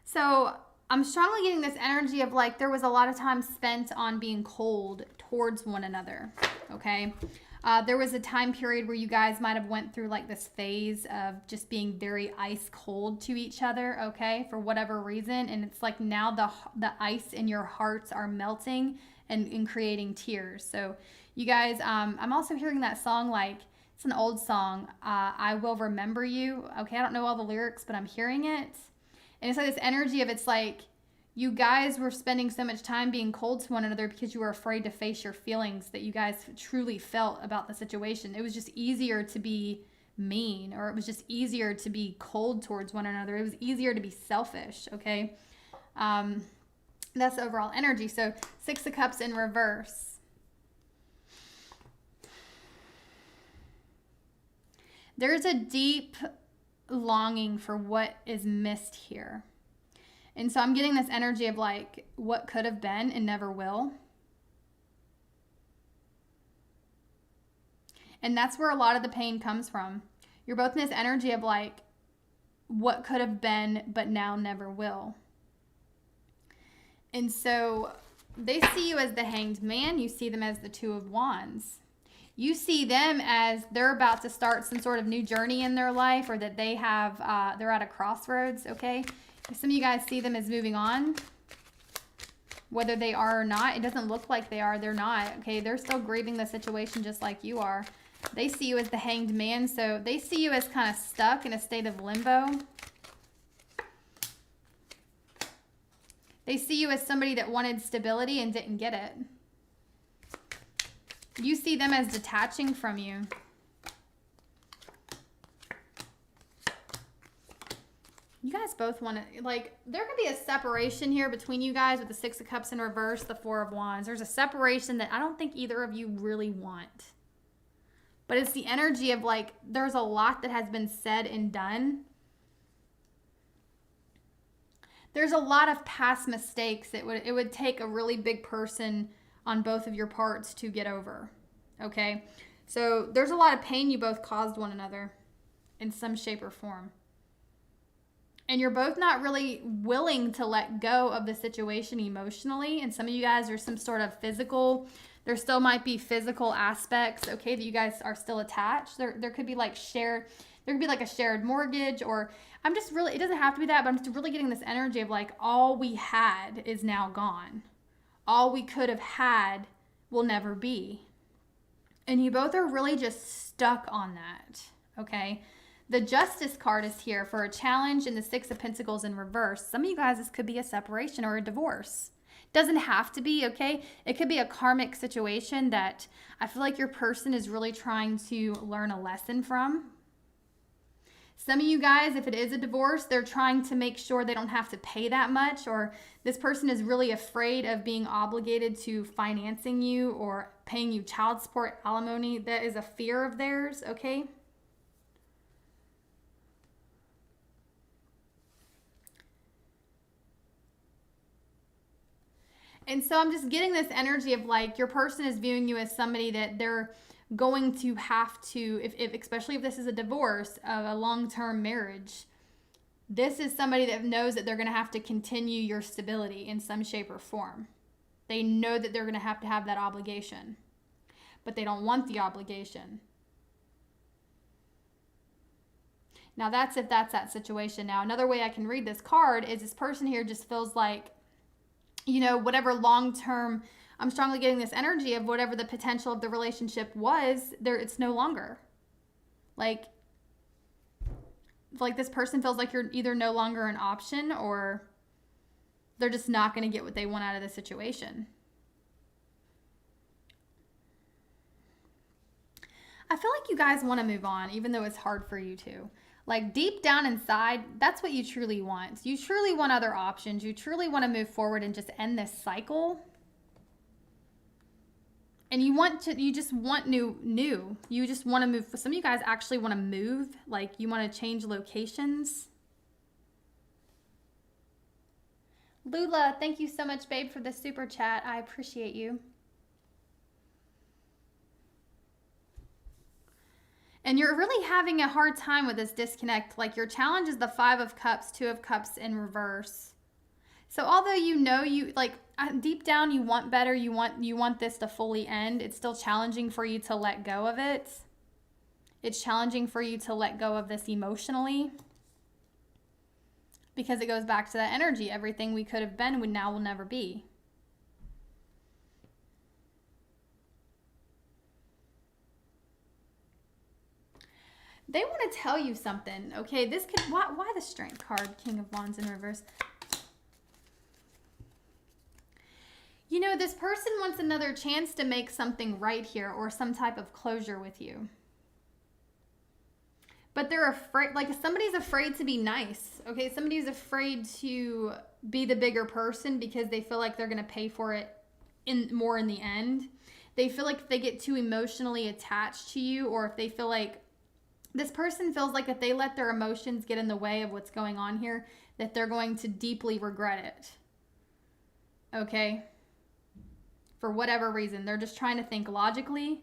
So I'm strongly getting this energy of like there was a lot of time spent on being cold towards one another, okay? There was a time period where you guys might have went through like this phase of just being very ice cold to each other, okay, for whatever reason. And it's like now the ice in your hearts are melting and creating tears. So you guys, I'm also hearing that song, like it's an old song, I Will Remember You. Okay, I don't know all the lyrics, but I'm hearing it. And it's like this energy of it's like you guys were spending so much time being cold to one another because you were afraid to face your feelings that you guys truly felt about the situation. It was just easier to be mean, or it was just easier to be cold towards one another. It was easier to be selfish, okay? That's the overall energy. So 6 of Cups in reverse. There's a deep longing for what is missed here. And so I'm getting this energy of like what could have been and never will. And that's where a lot of the pain comes from. You're both in this energy of like what could have been but now never will. And so they see you as the Hanged Man. You see them as the Two of Wands. You see them as they're about to start some sort of new journey in their life, or that they have, they're at a crossroads, okay? Some of you guys see them as moving on, whether they are or not. It doesn't look like they are. They're not, okay? They're still grieving the situation just like you are. They see you as the Hanged Man, so they see you as kind of stuck in a state of limbo. They see you as somebody that wanted stability and didn't get it. You see them as detaching from you. You guys both want to, like, there could be a separation here between you guys with the 6 of Cups in reverse, the 4 of Wands. There's a separation that I don't think either of you really want. But it's the energy of, like, there's a lot that has been said and done. There's a lot of past mistakes that it would take a really big person on both of your parts to get over, okay? So there's a lot of pain you both caused one another in some shape or form. And you're both not really willing to let go of the situation emotionally. And some of you guys are some sort of physical, there still might be physical aspects, okay, that you guys are still attached. There could be like shared, there could be like a shared mortgage, or I'm just really, it doesn't have to be that, but I'm just really getting this energy of like all we had is now gone. All we could have had will never be. And you both are really just stuck on that, okay? The Justice card is here for a challenge in the 6 of Pentacles in reverse. Some of you guys, this could be a separation or a divorce. Doesn't have to be, okay? It could be a karmic situation that I feel like your person is really trying to learn a lesson from. Some of you guys, if it is a divorce, they're trying to make sure they don't have to pay that much, or this person is really afraid of being obligated to financing you or paying you child support, alimony. That is a fear of theirs, okay? And so I'm just getting this energy of like your person is viewing you as somebody that they're going to have to, if especially if this is a divorce of a long-term marriage, this is somebody that knows that they're going to have to continue your stability in some shape or form. They know that they're going to have that obligation, but they don't want the obligation. Now that's if that's that situation. Now another way I can read this card is this person here just feels like, you know, whatever long-term, I'm strongly getting this energy of whatever the potential of the relationship was, there it's no longer. Like this person feels like you're either no longer an option or they're just not going to get what they want out of the situation. I feel like you guys want to move on, even though it's hard for you to. Like deep down inside, that's what you truly want. You truly want other options. You truly want to move forward and just end this cycle. And you just want new. You just want to move. Some of you guys actually want to move. Like you want to change locations. Lula, thank you so much, babe, for the super chat. I appreciate you. And you're really having a hard time with this disconnect. Like your challenge is the 5 of Cups, 2 of Cups in reverse. So although you know you like deep down you want better, you want this to fully end, it's still challenging for you to let go of it. It's challenging for you to let go of this emotionally. Because it goes back to that energy. Everything we could have been now will never be. They want to tell you something, okay? This could, why the Strength card, King of Wands in reverse? You know, this person wants another chance to make something right here or some type of closure with you. But they're afraid, like somebody's afraid to be nice, okay? Somebody's afraid to be the bigger person because they feel like they're going to pay for it more in the end. They feel like if they get too emotionally attached to you, or if they feel like this person feels like if they let their emotions get in the way of what's going on here, that they're going to deeply regret it. Okay? For whatever reason, they're just trying to think logically.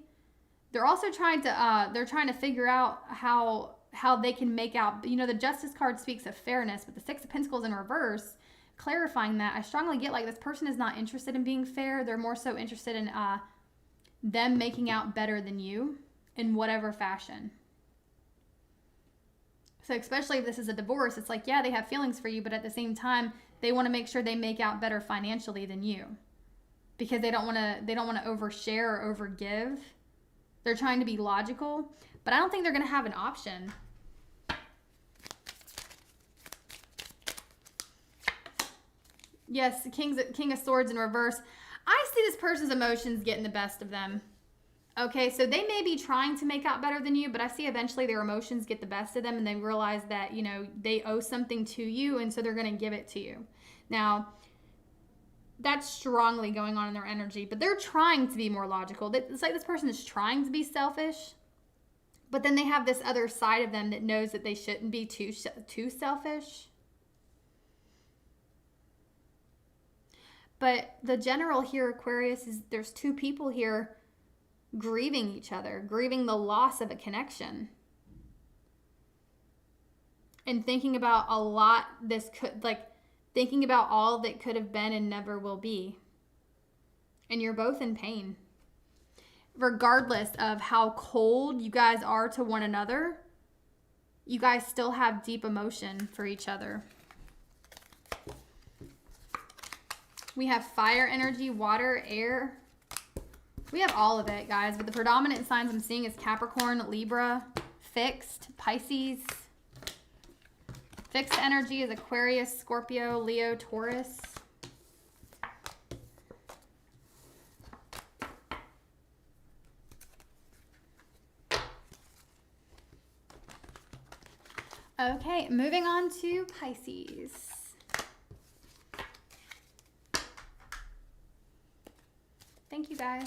They're also trying to figure out how they can make out, you know, the Justice card speaks of fairness, but the Six of Pentacles in reverse, clarifying that, I strongly get like this person is not interested in being fair. They're more so interested in them making out better than you in whatever fashion. So especially if this is a divorce, it's like, yeah, they have feelings for you, but at the same time, they want to make sure they make out better financially than you, because they don't want to overshare or overgive. They're trying to be logical, but I don't think they're going to have an option. Yes, King of Swords in reverse. I see this person's emotions getting the best of them. Okay, so they may be trying to make out better than you, but I see eventually their emotions get the best of them and they realize that, you know, they owe something to you, and so they're going to give it to you. Now, that's strongly going on in their energy, but they're trying to be more logical. It's like this person is trying to be selfish, but then they have this other side of them that knows that they shouldn't be too selfish. But the general here, Aquarius, is there's two people here grieving each other, grieving the loss of a connection, and thinking about a lot thinking about all that could have been and never will be. And you're both in pain. Regardless of how cold you guys are to one another, you guys still have deep emotion for each other. We have fire energy, water, air. We have all of it, guys. But the predominant signs I'm seeing is Capricorn, Libra, fixed, Pisces. Fixed energy is Aquarius, Scorpio, Leo, Taurus. Okay, moving on to Pisces. Thank you, guys.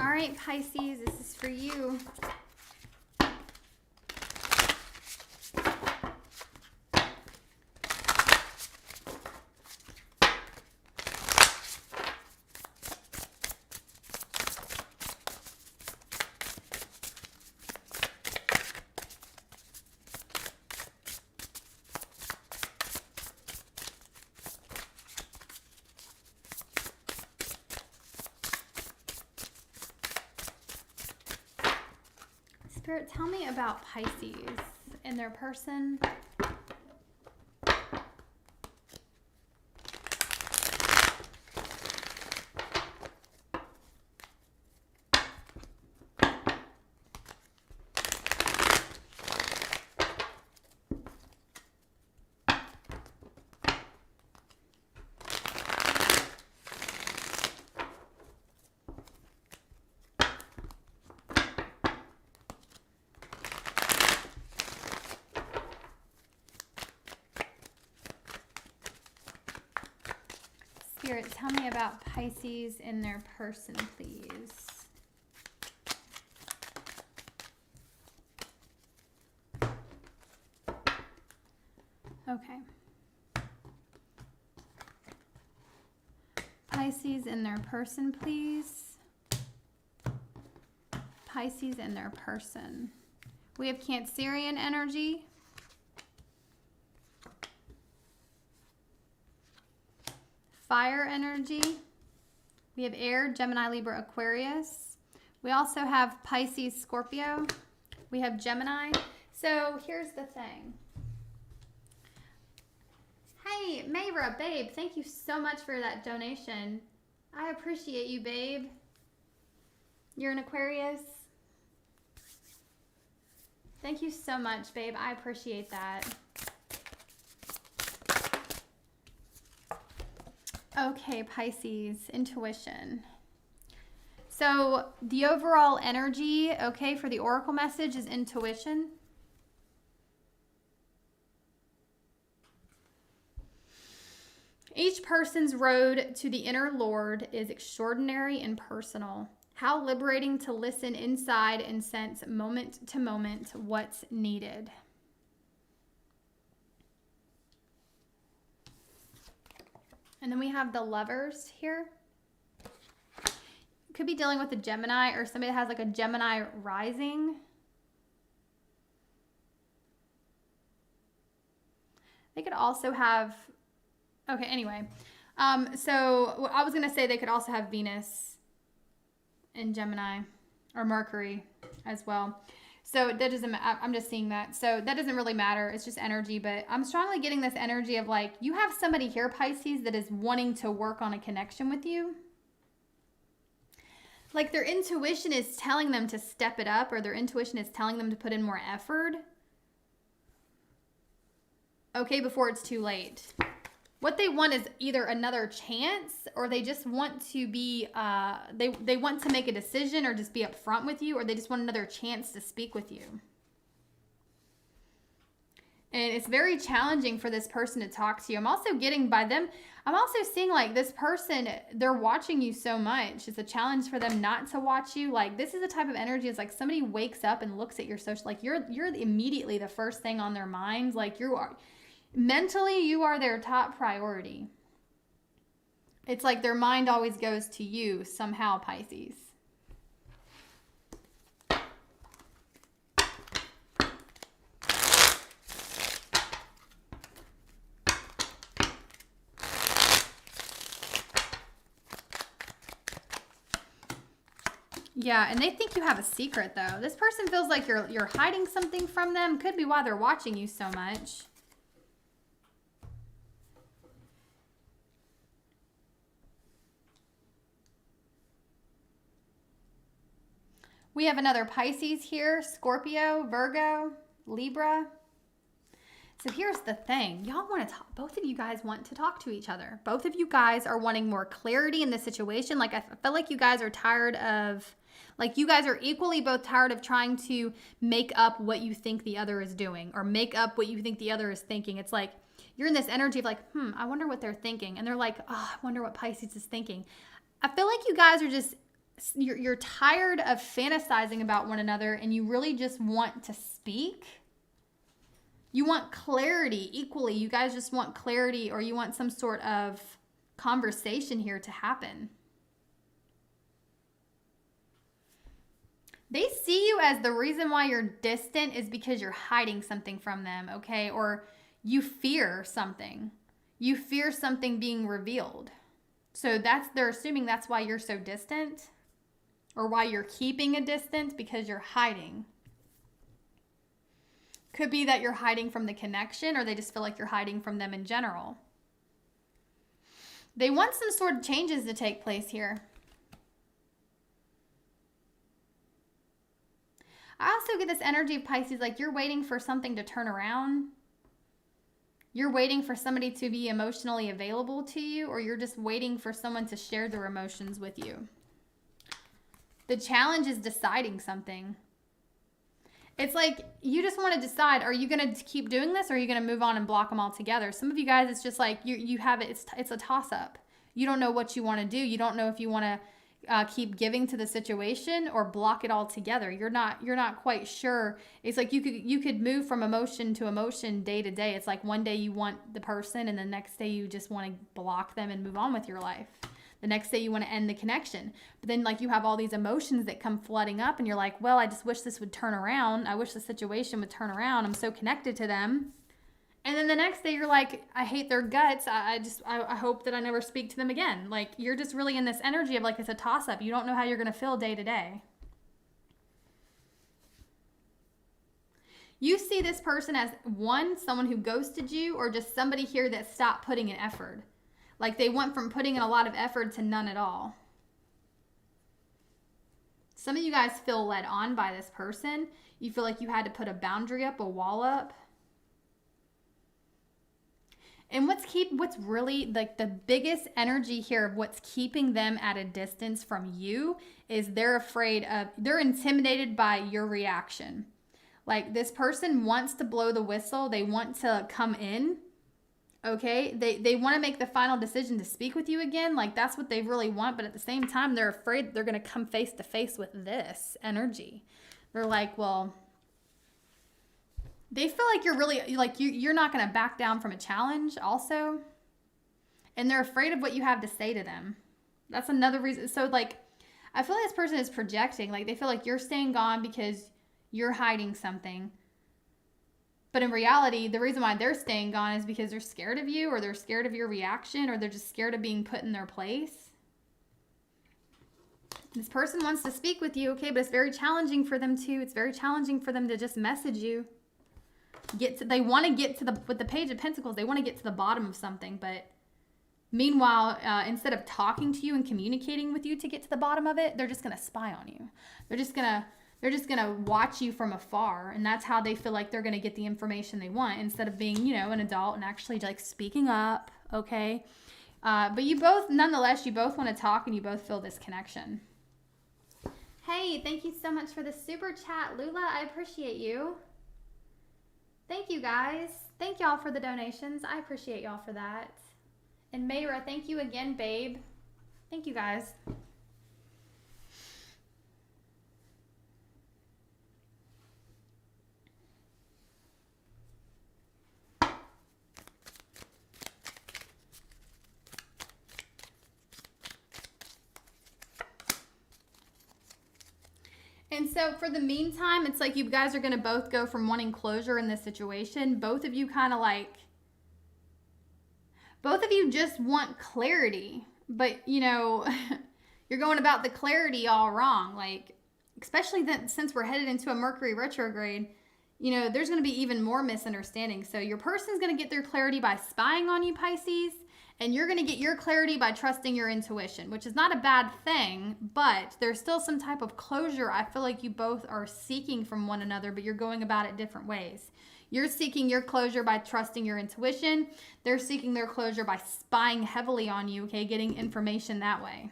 All right, Pisces, this is for you. Spirit, tell me about Pisces and their person. Spirit, tell me about Pisces and their person, please. Okay. Pisces and their person, please. Pisces and their person. We have Cancerian energy. Fire energy. We have air, Gemini, Libra, Aquarius. We also have Pisces, Scorpio. We have Gemini. So here's the thing. Hey, Mayra, babe, thank you so much for that donation. I appreciate you, babe. You're an Aquarius. Thank you so much, babe. I appreciate that. Okay, Pisces, intuition. So the overall energy, okay, for the oracle message is intuition. Each person's road to the inner Lord is extraordinary and personal. How liberating to listen inside and sense moment to moment what's needed. And then we have the Lovers here. Could be dealing with a Gemini or somebody that has like a Gemini rising. They could also have, okay, anyway. So I was going to say they could also have Venus in Gemini or Mercury as well. So that doesn't, I'm just seeing that. So that doesn't really matter. It's just energy, but I'm strongly getting this energy of like, you have somebody here, Pisces, that is wanting to work on a connection with you. Like their intuition is telling them to step it up, or their intuition is telling them to put in more effort. Okay, before it's too late. What they want is either another chance, or they just want to be, they want to make a decision or just be upfront with you, or they just want another chance to speak with you. And it's very challenging for this person to talk to you. I'm also getting by them, I'm also seeing like this person, they're watching you so much. It's a challenge for them not to watch you. Like this is the type of energy, it's like somebody wakes up and looks at your social, like you're immediately the first thing on their minds. Like you are, mentally, you are their top priority. It's like their mind always goes to you somehow, Pisces. Yeah, and they think you have a secret though. This person feels like you're hiding something from them. Could be why they're watching you so much. We have another Pisces here, Scorpio, Virgo, Libra. So here's the thing. Y'all want to talk. Both of you guys want to talk to each other. Both of you guys are wanting more clarity in the situation. Like I feel like you guys are tired of, like you guys are equally both tired of trying to make up what you think the other is doing or make up what you think the other is thinking. It's like you're in this energy of like, I wonder what they're thinking. And they're like, oh, I wonder what Pisces is thinking. I feel like you guys are just, you're tired of fantasizing about one another and you really just want to speak. You want clarity equally. You guys just want clarity, or you want some sort of conversation here to happen. They see you as the reason why you're distant is because you're hiding something from them, okay? Or you fear something. You fear something being revealed. So they're assuming that's why you're so distant, or why you're keeping a distance, because you're hiding. Could be that you're hiding from the connection, or they just feel like you're hiding from them in general. They want some sort of changes to take place here. I also get this energy of Pisces, like you're waiting for something to turn around. You're waiting for somebody to be emotionally available to you, or you're just waiting for someone to share their emotions with you. The challenge is deciding something. It's like you just want to decide, are you going to keep doing this, or are you going to move on and block them all together? Some of you guys, it's just like you have it. It's a toss-up. You don't know what you want to do. You don't know if you want to keep giving to the situation or block it all together. You're not quite sure. It's like you could move from emotion to emotion day to day. It's like one day you want the person, and the next day you just want to block them and move on with your life. The next day you want to end the connection. But then like you have all these emotions that come flooding up, and you're like, well, I just wish this would turn around. I wish the situation would turn around. I'm so connected to them. And then the next day you're like, I hate their guts. I hope that I never speak to them again. Like you're just really in this energy of like, it's a toss up. You don't know how you're going to feel day to day. You see this person as one, someone who ghosted you, or just somebody here that stopped putting in effort. Like they went from putting in a lot of effort to none at all. Some of you guys feel led on by this person. You feel like you had to put a boundary up, a wall up. And what's really like the biggest energy here of what's keeping them at a distance from you is they're intimidated by your reaction. Like this person wants to blow the whistle. They want to come in. Okay. They want to make the final decision to speak with you again. Like that's what they really want. But at the same time, they're afraid they're going to come face to face with this energy. They're like, well, they feel like you're really like you're not going to back down from a challenge also. And they're afraid of what you have to say to them. That's another reason. So like, I feel like this person is projecting. Like they feel like you're staying gone because you're hiding something. But in reality, the reason why they're staying gone is because they're scared of you, or they're scared of your reaction, or they're just scared of being put in their place. This person wants to speak with you, okay, but it's very challenging for them too. It's very challenging for them to just message you. They want to get to with the Page of Pentacles, they want to get to the bottom of something, but meanwhile, instead of talking to you and communicating with you to get to the bottom of it, they're just going to spy on you. They're just going to watch you from afar, and that's how they feel like they're going to get the information they want instead of being, you know, an adult and actually like speaking up, okay? But you both, nonetheless, you both want to talk and you both feel this connection. Hey, thank you so much for the super chat, Lula. I appreciate you. Thank you, guys. Thank y'all for the donations. I appreciate y'all for that. And Mayra, thank you again, babe. Thank you, guys. And so for the meantime, it's like you guys are going to both go from wanting closure in this situation. Both of you kind of like, both of you just want clarity, but you know, you're going about the clarity all wrong. Like, especially that since we're headed into a Mercury retrograde, you know, there's going to be even more misunderstanding. So your person's going to get their clarity by spying on you, Pisces. And you're going to get your clarity by trusting your intuition, which is not a bad thing, but there's still some type of closure I feel like you both are seeking from one another, but you're going about it different ways. You're seeking your closure by trusting your intuition. They're seeking their closure by spying heavily on you, okay, getting information that way.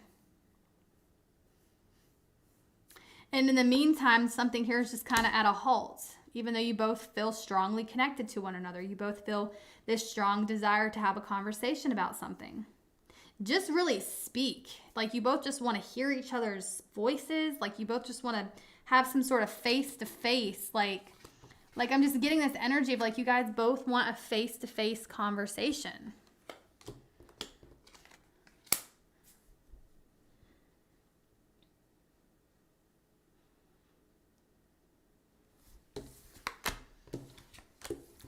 And in the meantime, something here is just kind of at a halt. Even though you both feel strongly connected to one another, you both feel this strong desire to have a conversation about something. Just really speak. Like you both just want to hear each other's voices. Like you both just want to have some sort of face-to-face. Like I'm just getting this energy of like you guys both want a face-to-face conversation.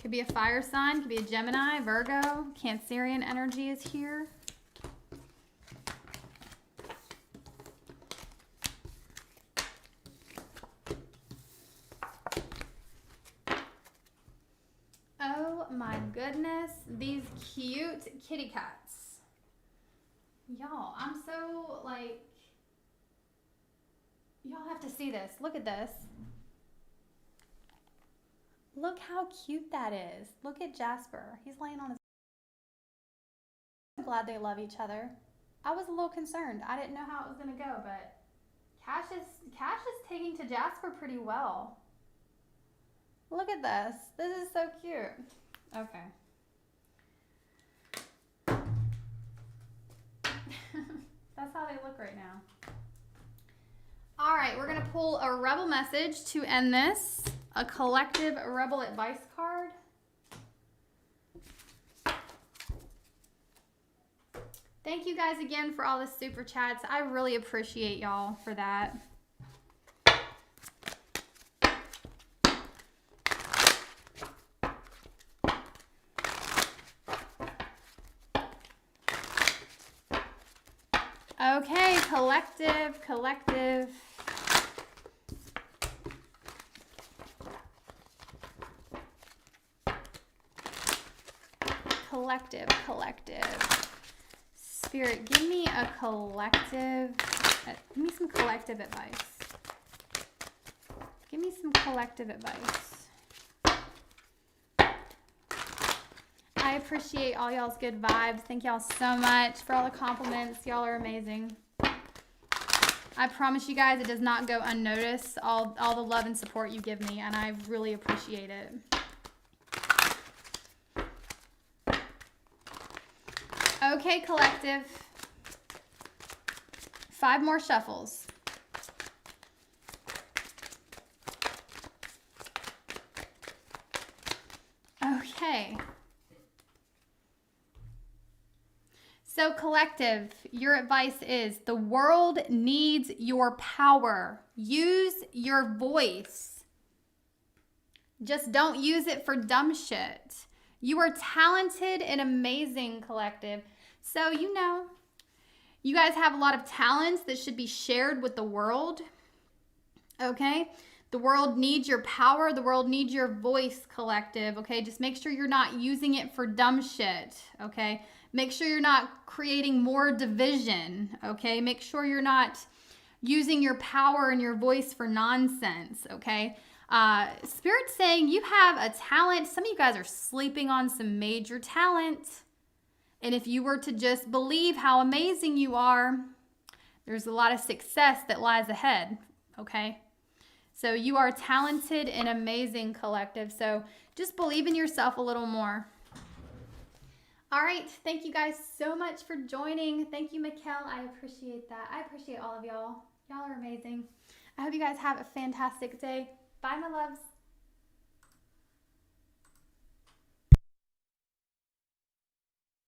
Could be a fire sign, could be a Gemini, Virgo, Cancerian energy is here. Oh my goodness, these cute kitty cats. Y'all, I'm so like, y'all have to see this. Look at this. Look how cute that is. Look at Jasper. He's laying on his... I'm glad they love each other. I was a little concerned. I didn't know how it was going to go, but Cash is taking to Jasper pretty well. Look at this. This is so cute. Okay. That's how they look right now. All right, we're going to pull a rebel message to end this. A collective rebel advice card. Thank you guys again for all the super chats. I really appreciate y'all for that. Okay, collective. collective. Spirit, give me a collective, give me some collective advice. Give me some collective advice. I appreciate all y'all's good vibes. Thank y'all so much for all the compliments. Y'all are amazing. I promise you guys, it does not go unnoticed, all the love and support you give me, and I really appreciate it. Okay, collective. 5 more shuffles. Okay. So collective, your advice is the world needs your power. Use your voice. Just don't use it for dumb shit. You are talented and amazing, collective. So, you know, you guys have a lot of talents that should be shared with the world. Okay? The world needs your power. The world needs your voice, collective. Okay? Just make sure you're not using it for dumb shit. Okay? Make sure you're not creating more division. Okay? Make sure you're not using your power and your voice for nonsense. Okay? Spirit's saying you have a talent. Some of you guys are sleeping on some major talent. And if you were to just believe how amazing you are, there's a lot of success that lies ahead. Okay? So you are talented and amazing, collective. So just believe in yourself a little more. All right. Thank you guys so much for joining. Thank you, Mikkel. I appreciate that. I appreciate all of y'all. Y'all are amazing. I hope you guys have a fantastic day. Bye, my loves.